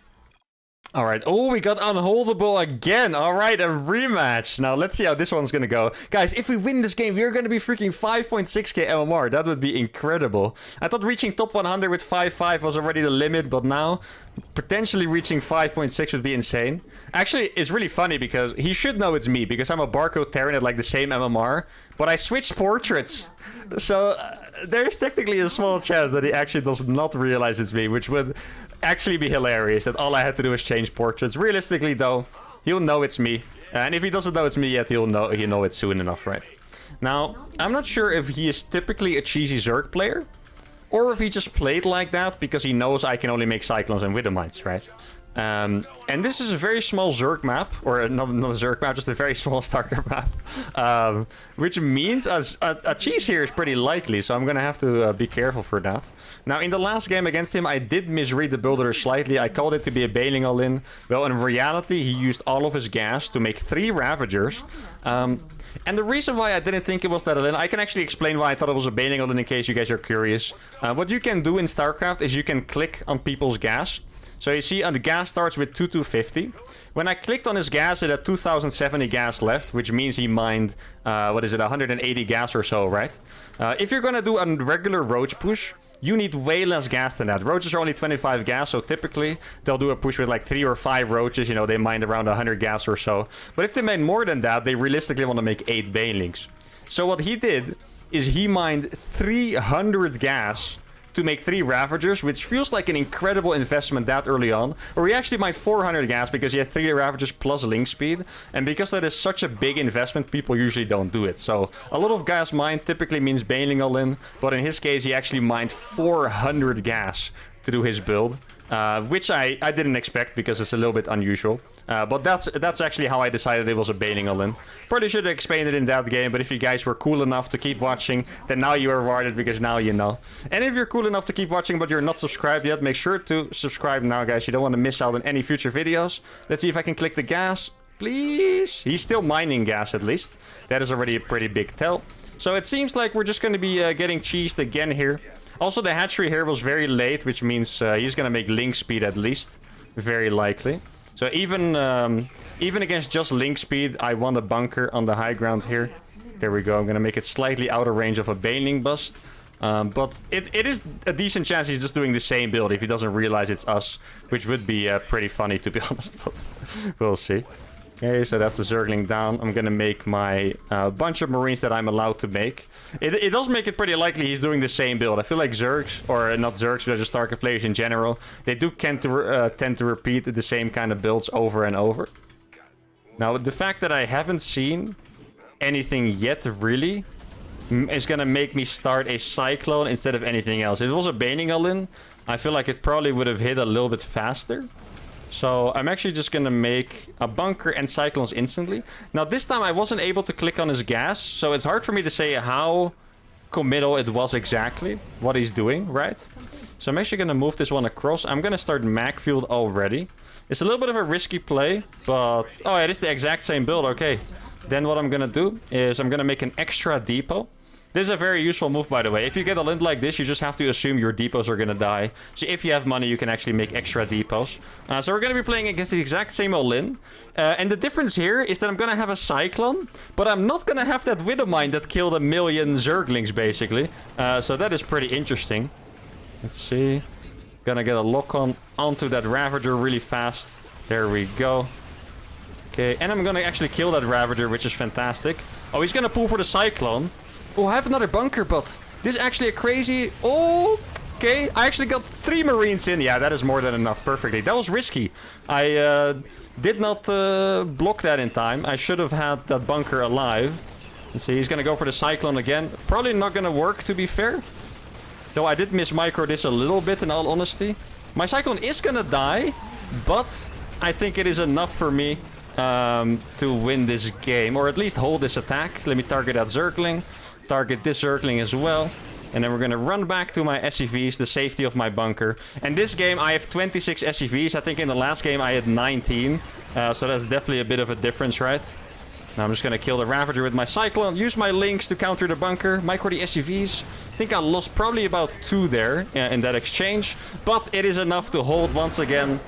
All right. Oh, we got unholdable again. All right, a rematch. Now, let's see how this one's going to go. Guys, if we win this game, we're going to be freaking 5.6k MMR. That would be incredible. I thought reaching top 100 with 5.5 was already the limit, but now potentially reaching 5.6 would be insane. Actually, it's really funny because he should know it's me because I'm a barcode Terran at like the same MMR, but I switched portraits. So there's technically a small chance that he actually does not realize it's me, which would actually be hilarious, that all I had to do is change portraits. Realistically, though, he'll know it's me. And if he doesn't know it's me yet, he'll know it soon enough, right? Now, I'm not sure if he is typically a cheesy Zerg player, or if he just played like that because he knows I can only make Cyclones and Widowmites, right? And this is a very small Zerg map, or not a Zerg map, just a very small StarCraft map. Which means a cheese here is pretty likely, so I'm gonna have to be careful for that. Now, in the last game against him, I did misread the builder slightly. I called it to be a Bailing All-In. Well, in reality, he used all of his gas to make 3 Ravagers. And the reason why I didn't think it was that All-In, I can actually explain why I thought it was a Bailing All-In in case you guys are curious. What you can do in StarCraft is you can click on people's gas. So you see, the gas starts with 2250. When I clicked on his gas, it had 2070 gas left, which means he mined, 180 gas or so, right? If you're gonna do a regular roach push, you need way less gas than that. Roaches are only 25 gas, so typically they'll do a push with like 3 or 5 roaches. You know, they mine around 100 gas or so. But if they mine more than that, they realistically want to make 8 Banelings. So what he did is he mined 300 gas to make 3 Ravagers, which feels like an incredible investment that early on. Or he actually mined 400 gas because he had 3 Ravagers plus link speed. And because that is such a big investment, people usually don't do it. So a lot of gas mined typically means Bailing All-In. But in his case, he actually mined 400 gas to do his build. Which I didn't expect because it's a little bit unusual. But that's actually how I decided it was a Bailing All-In. Probably should have explained it in that game, but if you guys were cool enough to keep watching, then now you are rewarded because now you know. And if you're cool enough to keep watching but you're not subscribed yet, make sure to subscribe now, guys. You don't want to miss out on any future videos. Let's see if I can click the gas. Please. He's still mining gas at least. That is already a pretty big tell. So it seems like we're just going to be getting cheesed again here. Also, the hatchery here was very late, which means he's going to make link speed at least. Very likely. So even against just link speed, I want a bunker on the high ground here. There we go. I'm going to make it slightly out of range of a Bailing bust. But it is a decent chance he's just doing the same build if he doesn't realize it's us. Which would be pretty funny, to be honest. But we'll see. Okay, so that's the Zergling down. I'm gonna make my bunch of Marines that I'm allowed to make. It does make it pretty likely he's doing the same build. I feel like Zergs, or not Zergs, but just StarCraft players in general, they do tend to repeat the same kind of builds over and over. Now, the fact that I haven't seen anything yet, really, is gonna make me start a Cyclone instead of anything else. If it was a Bailing All-In, I feel like it probably would have hit a little bit faster. So I'm actually just gonna make a bunker and Cyclones instantly. Now this time I wasn't able to click on his gas, so it's hard for me to say how committal it was exactly, what he's doing, right? So I'm actually gonna move this one across. I'm gonna start Macfield already. It's a little bit of a risky play, but... Oh, it is the exact same build, okay. Then what I'm gonna do is I'm gonna make an extra depot. This is a very useful move, by the way. If you get a lint like this, you just have to assume your depots are gonna die. So if you have money, you can actually make extra depots. So we're gonna be playing against the exact same all-in. And the difference here is that I'm gonna have a Cyclone, but I'm not gonna have that Widowmine that killed 1 million Zerglings, basically. So that is pretty interesting. Let's see. Gonna get a lock-on onto that Ravager really fast. There we go. Okay, and I'm gonna actually kill that Ravager, which is fantastic. Oh, he's gonna pull for the Cyclone. Oh, I have another bunker, but this is actually a crazy... Oh, okay. I actually got 3 Marines in. Yeah, that is more than enough. Perfectly. That was risky. I did not block that in time. I should have had that bunker alive. Let's see. He's going to go for the Cyclone again. Probably not going to work, to be fair. Though I did mismicro this a little bit, in all honesty. My Cyclone is going to die, but I think it is enough for me to win this game. Or at least hold this attack. Let me target that Zergling. Target this Zergling as well. And then we're going to run back to my SCVs, the safety of my bunker. And this game, I have 26 SCVs. I think in the last game, I had 19. So that's definitely a bit of a difference, right? Now I'm just going to kill the Ravager with my Cyclone. Use my links to counter the bunker. Micro the SCVs. I think I lost probably about 2 there in that exchange. But it is enough to hold once again.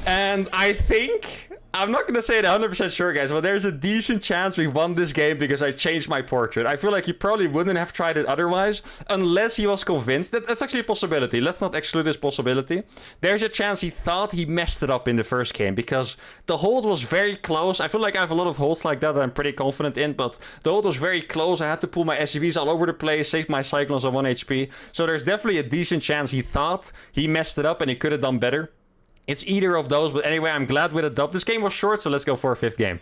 And I think... I'm not going to say it 100% sure, guys, but there's a decent chance we won this game because I changed my portrait. I feel like he probably wouldn't have tried it otherwise, unless he was convinced. That's actually a possibility. Let's not exclude this possibility. There's a chance he thought he messed it up in the first game because the hold was very close. I feel like I have a lot of holds like that I'm pretty confident in, but the hold was very close. I had to pull my SCVs all over the place, save my Cyclones on 1 HP. So there's definitely a decent chance he thought he messed it up and he could have done better. It's either of those, but anyway, I'm glad with a dub. This game was short, so let's go for a 5th game.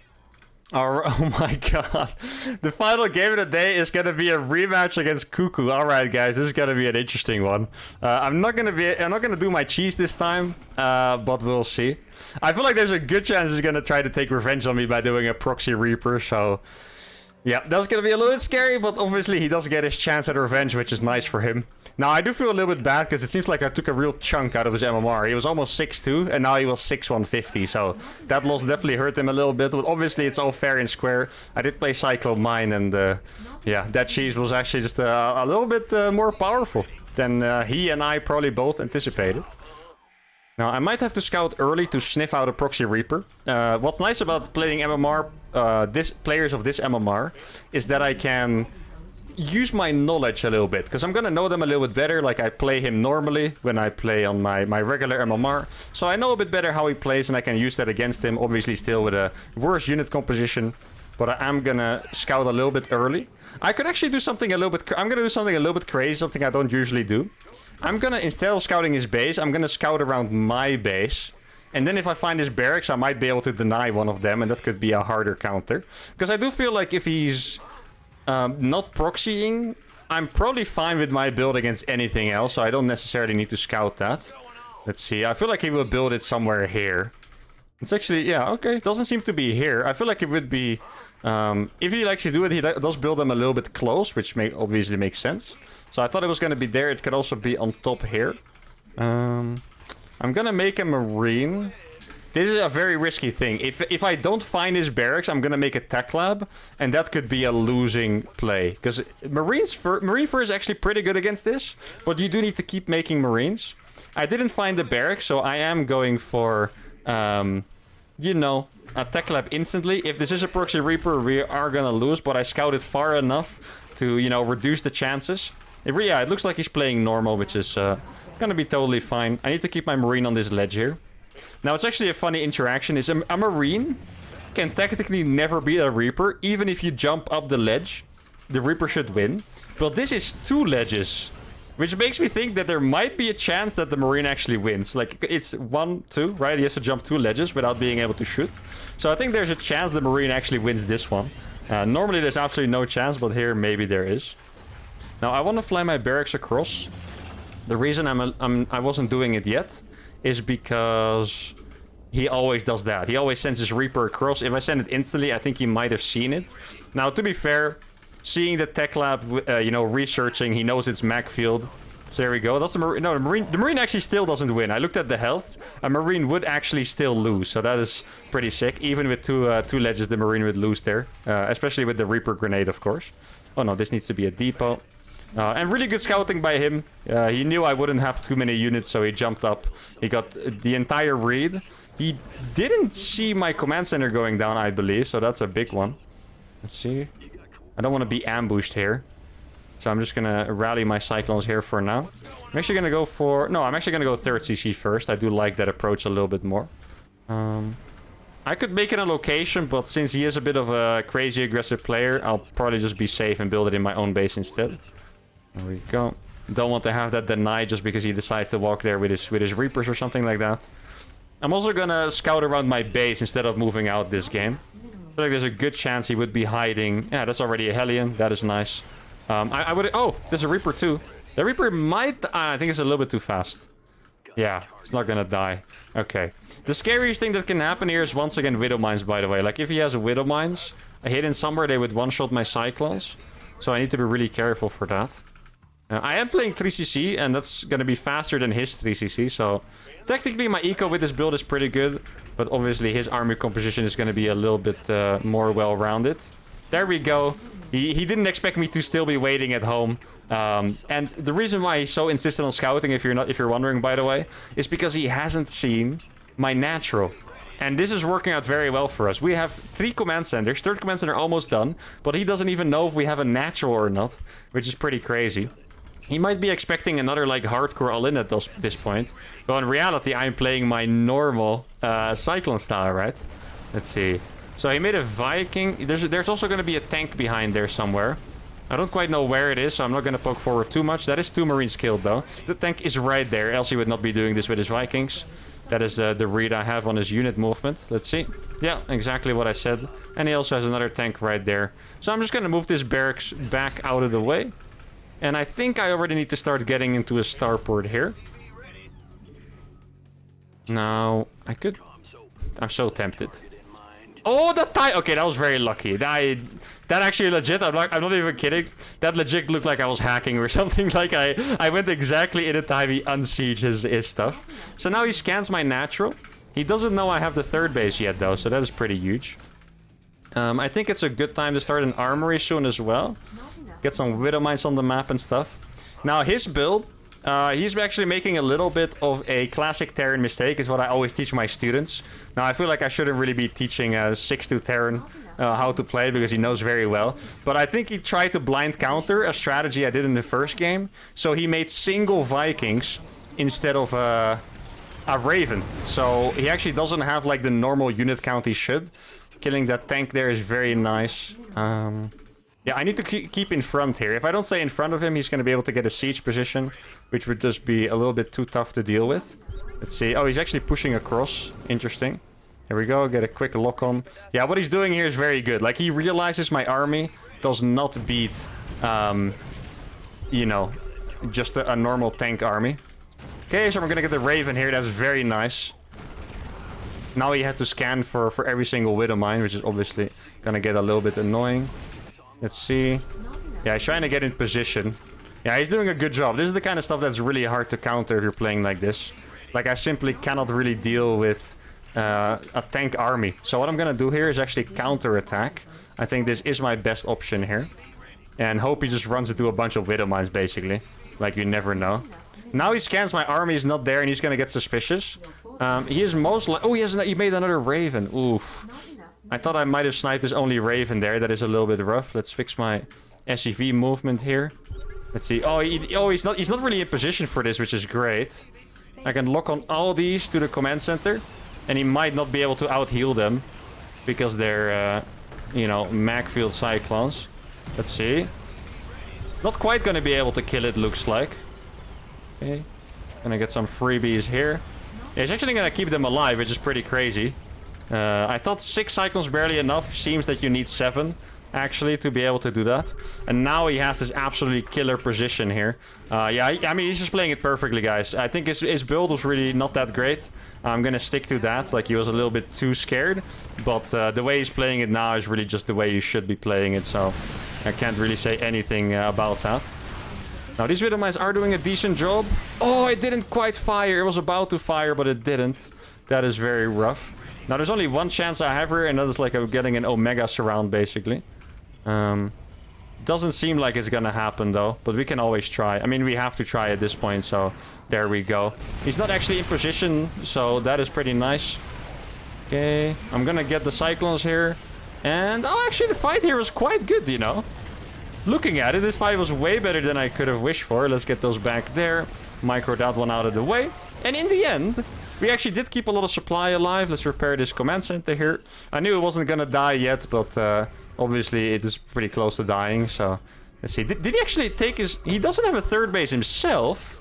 Oh my god. The final game of the day is going to be a rematch against Cuckoo. Alright, guys, this is going to be an interesting one. I'm not going to do my cheese this time, but we'll see. I feel like there's a good chance he's going to try to take revenge on me by doing a Proxy Reaper, so... Yeah, that's going to be a little bit scary, but obviously he does get his chance at revenge, which is nice for him. Now, I do feel a little bit bad, because it seems like I took a real chunk out of his MMR. He was almost 6-2, and now he was 6-150, so that loss definitely hurt him a little bit, but obviously it's all fair and square. I did play Cyclone mine, and yeah, that cheese was actually just a little bit more powerful than he and I probably both anticipated. Now, I might have to scout early to sniff out a Proxy Reaper. What's nice about playing MMR, players of this MMR, is that I can use my knowledge a little bit. Because I'm going to know them a little bit better, like I play him normally when I play on my regular MMR. So I know a bit better how he plays and I can use that against him. Obviously still with a worse unit composition. But I am going to scout a little bit early. I could actually do something a little bit... I'm going to do something a little bit crazy, something I don't usually do. I'm gonna, instead of scouting his base, I'm gonna scout around my base. And then if I find his barracks, I might be able to deny one of them, and that could be a harder counter. Because I do feel like if he's not proxying, I'm probably fine with my build against anything else, so I don't necessarily need to scout that. Let's see, I feel like he will build it somewhere here. It's actually, yeah, okay, doesn't seem to be here. I feel like it would be, if he likes to do it, he does build them a little bit close, which obviously makes sense. So I thought it was going to be there. It could also be on top here. I'm going to make a Marine. This is a very risky thing. If I don't find his barracks, I'm going to make a tech lab. And that could be a losing play. Because Marine Fur is actually pretty good against this. But you do need to keep making Marines. I didn't find the barracks, so I am going for, you know, a tech lab instantly. If this is a Proxy Reaper, we are going to lose. But I scouted far enough to, you know, reduce the chances. Yeah, it looks like he's playing normal, which is gonna be totally fine. I need to keep my Marine on this ledge here. Now, it's actually a funny interaction. Is a Marine can technically never beat a Reaper. Even if you jump up the ledge, the Reaper should win. But this is 2 ledges, which makes me think that there might be a chance that the Marine actually wins. Like, it's 1, 2, right? He has to jump 2 ledges without being able to shoot. So I think there's a chance the Marine actually wins this one. Normally, there's absolutely no chance, but here, maybe there is. Now, I want to fly my barracks across. The reason I wasn't doing it yet is because he always does that. He always sends his Reaper across. If I send it instantly, I think he might have seen it. Now, to be fair, seeing the tech lab, you know, researching, he knows it's mag field. So there we go. That's the Marine. No, the Marine actually still doesn't win. I looked at the health. A Marine would actually still lose. So that is pretty sick. Even with two ledges, the Marine would lose there. Especially with the Reaper grenade, of course. Oh no, this needs to be a depot. And really good scouting by him. He knew I wouldn't have too many units, so he jumped up. He got the entire read. He didn't see my command center going down, I believe, so that's a big one. Let's see. I don't want to be ambushed here. So I'm just going to rally my Cyclones here for now. I'm actually going to go for... No, I'm actually going to go 3rd CC first. I do like that approach a little bit more. I could make it a location, but since he is a bit of a crazy aggressive player, I'll probably just be safe and build it in my own base instead. There we go. Don't want to have that denied just because he decides to walk there with his Reapers or something like that. I'm also gonna scout around my base instead of moving out this game. I feel like there's a good chance he would be hiding. Yeah, that's already a Hellion. That is nice. I would... Oh, there's a Reaper too. The Reaper might... I think it's a little bit too fast. Yeah, it's not gonna die. Okay. The scariest thing that can happen here is once again Widow Mines, by the way. Like, if he has a Widow Mines, I hit in somewhere, they would one-shot my Cyclones. So I need to be really careful for that. I am playing 3cc, and that's gonna be faster than his 3cc, so... Technically, my eco with this build is pretty good, but obviously his army composition is gonna be a little bit more well-rounded. There we go. He didn't expect me to still be waiting at home. And the reason why he's so insistent on scouting, if you're wondering, by the way, is because he hasn't seen my natural. And this is working out very well for us. We have 3 command centers, 3rd command center almost done, but he doesn't even know if we have a natural or not, which is pretty crazy. He might be expecting another, like, hardcore all-in at this point. But in reality, I'm playing my normal Cyclone style, right? Let's see. So he made a Viking. There's also going to be a tank behind there somewhere. I don't quite know where it is, so I'm not going to poke forward too much. That is 2 Marines killed, though. The tank is right there, else he would not be doing this with his Vikings. That is the read I have on his unit movement. Let's see. Yeah, exactly what I said. And he also has another tank right there. So I'm just going to move this barracks back out of the way. And I think I already need to start getting into a starport here. Now, I could... I'm so tempted. Oh, that tie... Okay, that was very lucky. That actually legit, I'm not even kidding. That legit looked like I was hacking or something. Like, I went exactly in the time he unsieged his stuff. So now he scans my natural. He doesn't know I have the 3rd base yet, though, so that is pretty huge. I think it's a good time to start an armory soon as well. Get some Widow Mines on the map and stuff. Now, his build, he's actually making a little bit of a classic Terran mistake, is what I always teach my students. Now, I feel like I shouldn't really be teaching a 6-2 Terran how to play, because he knows very well. But I think he tried to blind counter a strategy I did in the first game. So he made single Vikings instead of a Raven. So he actually doesn't have, like, the normal unit count he should. Killing that tank there is very nice. Yeah, I need to keep in front here. If I don't stay in front of him, he's going to be able to get a siege position, which would just be a little bit too tough to deal with. Let's see. Oh, he's actually pushing across. Interesting. Here we go. Get a quick lock on. Yeah, what he's doing here is very good. Like, he realizes my army does not beat, you know, just a normal tank army. Okay, so we're going to get the Raven here. That's very nice. Now he had to scan for every single Widow Mine, which is obviously going to get a little bit annoying. Let's see. Yeah, he's trying to get in position. Yeah, he's doing a good job. This is the kind of stuff that's really hard to counter if you're playing like this. Like, I simply cannot really deal with a tank army. So what I'm gonna do here is actually counter-attack. I think this is my best option here. And hope he just runs into a bunch of Widow Mines, basically. Like, you never know. Now he scans my army is not there, and he's gonna get suspicious. He is most like... Oh, he made another Raven. Oof. I thought I might have sniped his only Raven there. That is a little bit rough. Let's fix my SCV movement here. Let's see. Oh, he's not really in position for this, which is great. I can lock on all these to the command center, and he might not be able to out-heal them because they're, you know, mag-field Cyclones. Let's see. Not quite gonna be able to kill it, looks like. Okay. Gonna get some freebies here. Yeah, he's actually gonna keep them alive, which is pretty crazy. I thought 6 Cyclones barely enough. Seems that you need 7, actually, to be able to do that. And now he has this absolutely killer position here. Yeah, I mean, he's just playing it perfectly, guys. I think his build was really not that great. I'm gonna stick to that. Like, he was a little bit too scared. But the way he's playing it now is really just the way you should be playing it. So I can't really say anything about that. Now, these Widow Mines are doing a decent job. Oh, it didn't quite fire. It was about to fire, but it didn't. That is very rough. Now, there's only one chance I have here, and that is like I'm getting an Omega surround, basically. Doesn't seem like it's gonna happen, though, but we can always try. I mean, we have to try at this point, so there we go. He's not actually in position, so that is pretty nice. Okay, I'm gonna get the Cyclones here. And, oh, actually, the fight here was quite good, you know. Looking at it, this fight was way better than I could have wished for. Let's get those back there. Micro that one out of the way. And in the end... We actually did keep a lot of supply alive. Let's repair this command center here. I knew it wasn't gonna die yet, but obviously it is pretty close to dying, so... Let's see. Did he actually take his... He doesn't have a third base himself.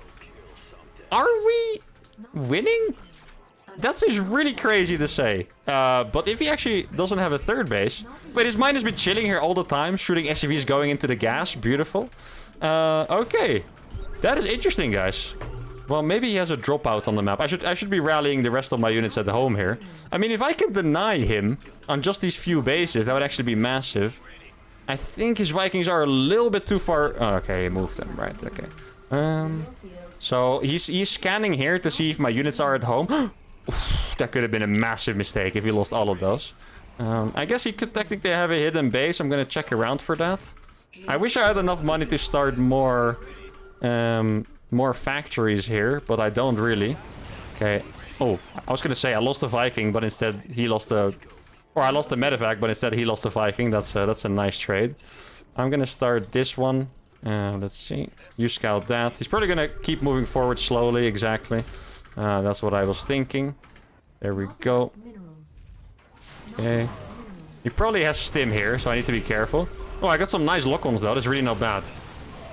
Are we winning? That seems really crazy to say. But if he actually doesn't have a third base... Wait, his mine has been chilling here all the time, shooting SCVs going into the gas. Beautiful. Okay. That is interesting, guys. Well, maybe he has a dropout on the map. I should be rallying the rest of my units at home here. I mean, if I can deny him on just these few bases, that would actually be massive. I think his Vikings are a little bit too far... Oh, okay, he moved them. Right, okay. So, he's scanning here to see if my units are at home. That could have been a massive mistake if he lost all of those. I guess he could technically have a hidden base. I'm going to check around for that. I wish I had enough money to start more factories here, but I don't really. Okay. Oh, I was going to say I lost a Viking, but instead he lost the... Or I lost the medevac, but instead he lost the Viking. That's a nice trade. I'm going to start this one. Let's see. You scout that. He's probably going to keep moving forward slowly. Exactly. That's what I was thinking. There we go. Okay. He probably has stim here, so I need to be careful. Oh, I got some nice lock-ons though. That's really not bad.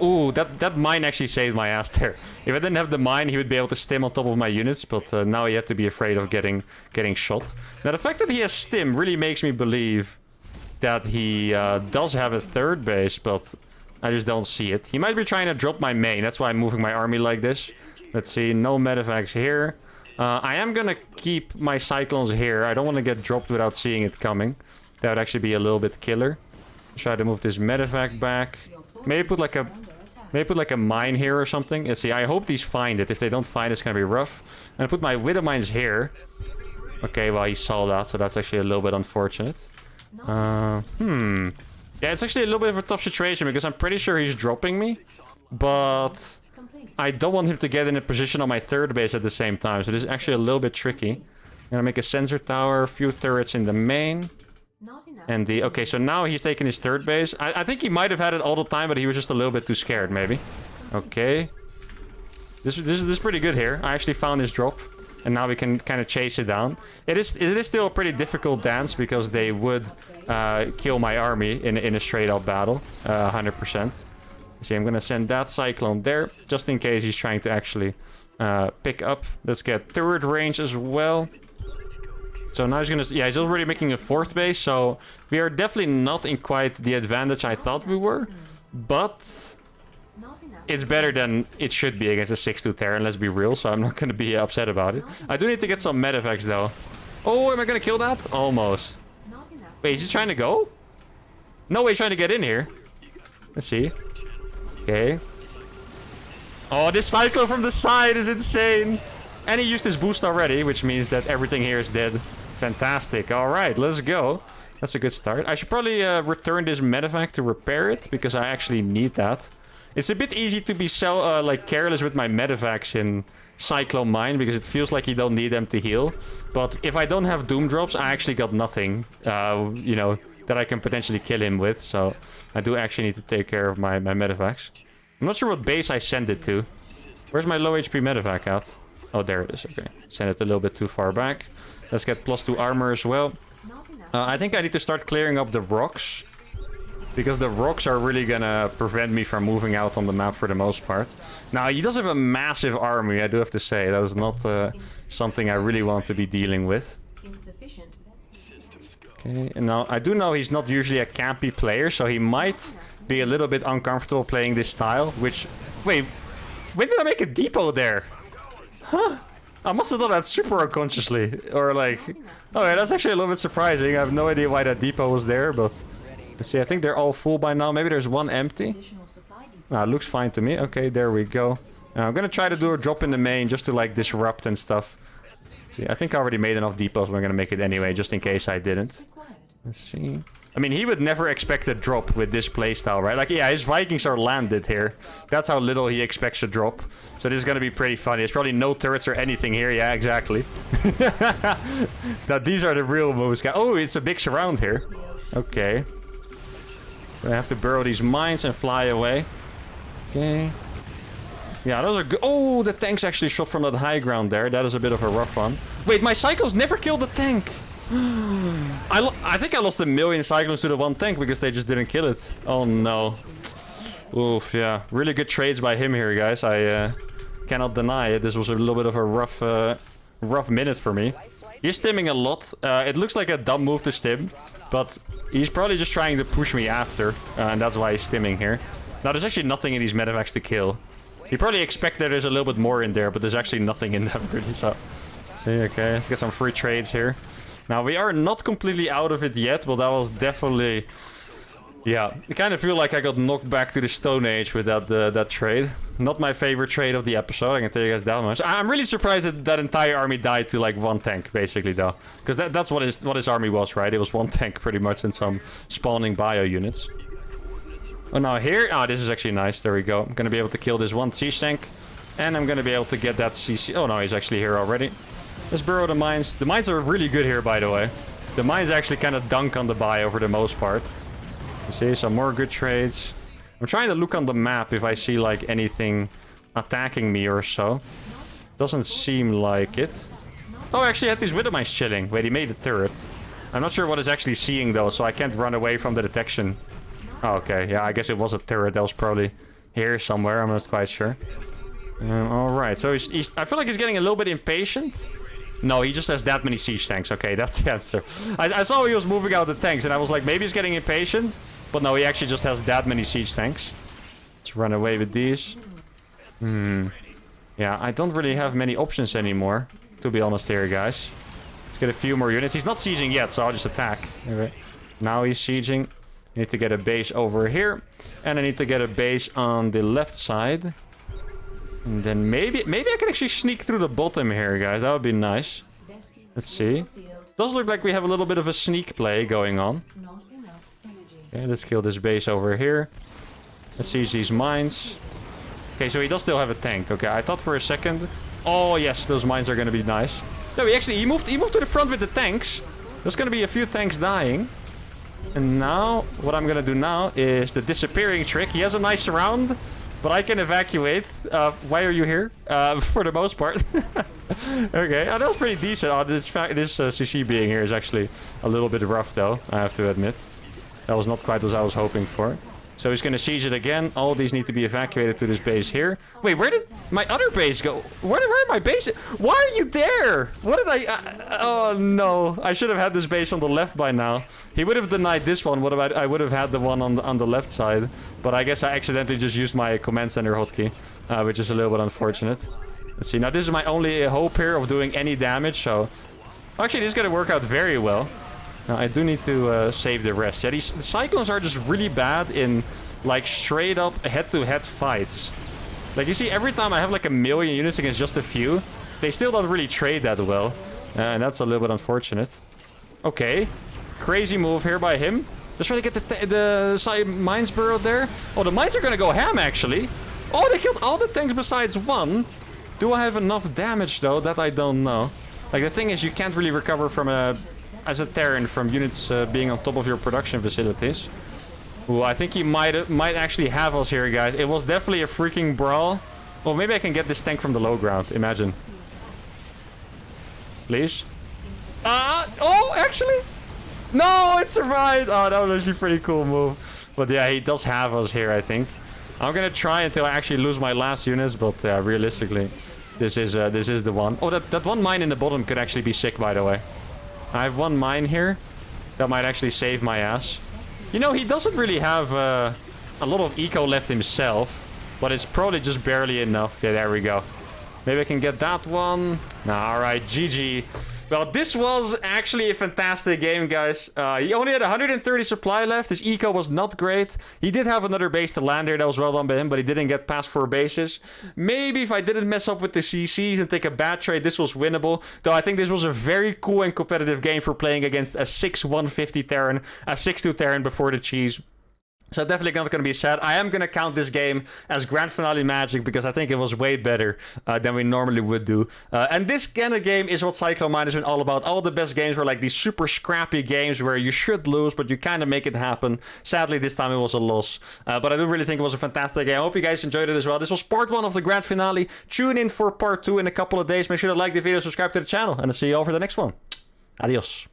Ooh, that mine actually saved my ass there. If I didn't have the mine, he would be able to stim on top of my units, but now he had to be afraid of getting shot. Now, the fact that he has stim really makes me believe that he does have a third base, but I just don't see it. He might be trying to drop my main. That's why I'm moving my army like this. Let's see, no medevacs here. I am gonna keep my Cyclones here. I don't want to get dropped without seeing it coming. That would actually be a little bit killer. Try to move this medevac back. Maybe put like a mine here or something. Let's see. I hope these find it. If they don't find it, it's gonna be rough. And I put my widow mines here. Okay, well he saw that, so that's actually a little bit unfortunate. Yeah, it's actually a little bit of a tough situation because I'm pretty sure he's dropping me, but I don't want him to get in a position on my third base at the same time. So this is actually a little bit tricky. I'm gonna make a sensor tower, a few turrets in the main. And the... Okay, so now he's taking his third base. I think he might have had it all the time, but he was just a little bit too scared, maybe. Okay. This is pretty good here. I actually found his drop. And now we can kind of chase it down. It is still a pretty difficult dance because they would kill my army in a straight-up battle. 100%. See, I'm going to send that Cyclone there. Just in case he's trying to actually pick up. Let's get turret range as well. So now he's gonna... Yeah, he's already making a fourth base, so we are definitely not in quite the advantage I thought we were. But it's better than it should be against a 6-2 Terran, let's be real, so I'm not gonna be upset about it. I do need to get some medevacs though. Oh, am I gonna kill that? Almost. Wait, is he trying to go? No way he's trying to get in here. Let's see. Okay. Oh, this Cyclone from the side is insane. And he used his boost already, which means that everything here is dead. Fantastic. All right, let's go. That's a good start. I should probably return this medevac to repair it, because I actually need that. It's a bit easy to be so careless with my medevacs in Cyclone Mine, because it feels like you don't need them to heal. But if I don't have Doom Drops, I actually got nothing, you know, that I can potentially kill him with. So I do actually need to take care of my medevacs. I'm not sure what base I send it to. Where's my low HP medevac at? Oh, there it is. Okay. Send it a little bit too far back. Let's get +2 armor as well. I think I need to start clearing up the rocks, because the rocks are really gonna prevent me from moving out on the map for the most part. Now, he does have a massive army, I do have to say. That is not something I really want to be dealing with. Okay, and now I do know he's not usually a campy player, so he might be a little bit uncomfortable playing this style, which... Wait, when did I make a depot there? Huh? I must have done that super unconsciously. Or like... Oh yeah, that's actually a little bit surprising. I have no idea why that depot was there, but... Let's see, I think they're all full by now. Maybe there's one empty. Ah, it looks fine to me. Okay, there we go. I'm gonna try to do a drop in the main just to like disrupt and stuff. See, I think I already made enough depots. We're gonna make it anyway, just in case I didn't. Let's see. I mean, he would never expect a drop with this playstyle, right? Like, yeah, his Vikings are landed here. That's how little he expects a drop. So this is gonna be pretty funny. There's probably no turrets or anything here. Yeah, exactly. That these are the real moves. Oh, it's a big surround here. Okay. I have to burrow these mines and fly away. Okay. Yeah, those are good. Oh, the tanks actually shot from that high ground there. That is a bit of a rough one. Wait, my Cyclones never killed the tank. I think I lost 1 million Cyclones to the one tank because they just didn't kill it. Oh, no. Oof, yeah. Really good trades by him here, guys. I cannot deny it. This was a little bit of a rough minute for me. He's stimming a lot. It looks like a dumb move to stim, but he's probably just trying to push me after, and that's why he's stimming here. Now, there's actually nothing in these medevacs to kill. You probably expect there's a little bit more in there, but there's actually nothing in them really, so... See, okay, let's get some free trades here. Now, we are not completely out of it yet, but that was definitely... Yeah, I kind of feel like I got knocked back to the Stone Age with that trade. Not my favorite trade of the episode, I can tell you guys that much. I'm really surprised that that entire army died to like one tank, basically, though. Because that's what his army was, right? It was one tank, pretty much, and some spawning bio units. Oh, now here... Oh, this is actually nice. There we go. I'm going to be able to kill this one siege tank. And I'm going to be able to get that CC... Oh, no, he's actually here already. Let's burrow the mines. The mines are really good here, by the way. The mines actually kind of dunk on the bio for the most part. You see, some more good trades. I'm trying to look on the map if I see, like, anything attacking me or so. Doesn't seem like it. Oh, actually, I had these Widow mines chilling. Wait, he made a turret. I'm not sure what he's actually seeing, though, so I can't run away from the detection. Oh, okay, yeah, I guess it was a turret that was probably here somewhere. I'm not quite sure. Alright, so I feel like he's getting a little bit impatient. No, he just has that many siege tanks. Okay, that's the answer. I saw he was moving out the tanks, and I was like, maybe he's getting impatient. But no, he actually just has that many siege tanks. Let's run away with these. Yeah, I don't really have many options anymore, to be honest here, guys. Let's get a few more units. He's not sieging yet, so I'll just attack. Okay. Now he's sieging. I need to get a base over here. And I need to get a base on the left side. And then maybe I can actually sneak through the bottom here, guys. That would be nice. Let's see. Does look like we have a little bit of a sneak play going on. Okay, let's kill this base over here. Let's siege these mines. Okay, so he does still have a tank. Okay, I thought for a second... Oh, yes, those mines are going to be nice. No, he moved to the front with the tanks. There's going to be a few tanks dying. And now, what I'm going to do now is the disappearing trick. He has a nice surround, but I can evacuate. Why are you here? For the most part. Okay, that was pretty decent. Oh, this CC being here is actually a little bit rough, though, I have to admit. That was not quite what I was hoping for. So he's going to siege it again. All these need to be evacuated to this base here. Wait, where did my other base go? Where are my bases? Why are you there? What did I... oh, no. I should have had this base on the left by now. He would have denied this one. What about... I would have had the one on the left side. But I guess I accidentally just used my command center hotkey. Which is a little bit unfortunate. Let's see. Now, this is my only hope here of doing any damage. So... Actually, this is going to work out very well. Now, I do need to save the rest. Yeah, the Cyclones are just really bad in, like, straight-up head-to-head fights. Like, you see, every time I have, like, 1 million units against just a few, they still don't really trade that well. And that's a little bit unfortunate. Okay. Crazy move here by him. Just trying to get the mines burrowed there. Oh, the mines are going to go ham, actually. Oh, they killed all the tanks besides one. Do I have enough damage, though? That I don't know. Like, the thing is, you can't really recover from as a Terran from units being on top of your production facilities. Ooh, I think he might actually have us here, guys. It was definitely a freaking brawl. Well, maybe I can get this tank from the low ground. Imagine. Please. Oh, actually. No, it survived. Oh, that was actually a pretty cool move. But yeah, he does have us here, I think. I'm gonna try until I actually lose my last units, but realistically, this is the one. Oh, that one mine in the bottom could actually be sick, by the way. I have one mine here that might actually save my ass. You know, he doesn't really have a lot of eco left himself, but it's probably just barely enough. Yeah, there we go. Maybe I can get that one. Nah, alright, GG. Well, this was actually a fantastic game, guys. He only had 130 supply left. His eco was not great. He did have another base to land there. That was well done by him, but he didn't get past 4 bases. Maybe if I didn't mess up with the CCs and take a bad trade, this was winnable. Though I think this was a very cool and competitive game for playing against a 6-150 Terran, a 6-2 Terran before the cheese. So definitely not going to be sad. I am going to count this game as Grand Finale Magic because I think it was way better than we normally would do. And this kind of game is what Cyclone Mine has been all about. All the best games were like these super scrappy games where you should lose, but you kind of make it happen. Sadly, this time it was a loss. But I do really think it was a fantastic game. I hope you guys enjoyed it as well. This was part 1 of the Grand Finale. Tune in for part 2 in a couple of days. Make sure to like the video, subscribe to the channel, and I'll see you all for the next one. Adios.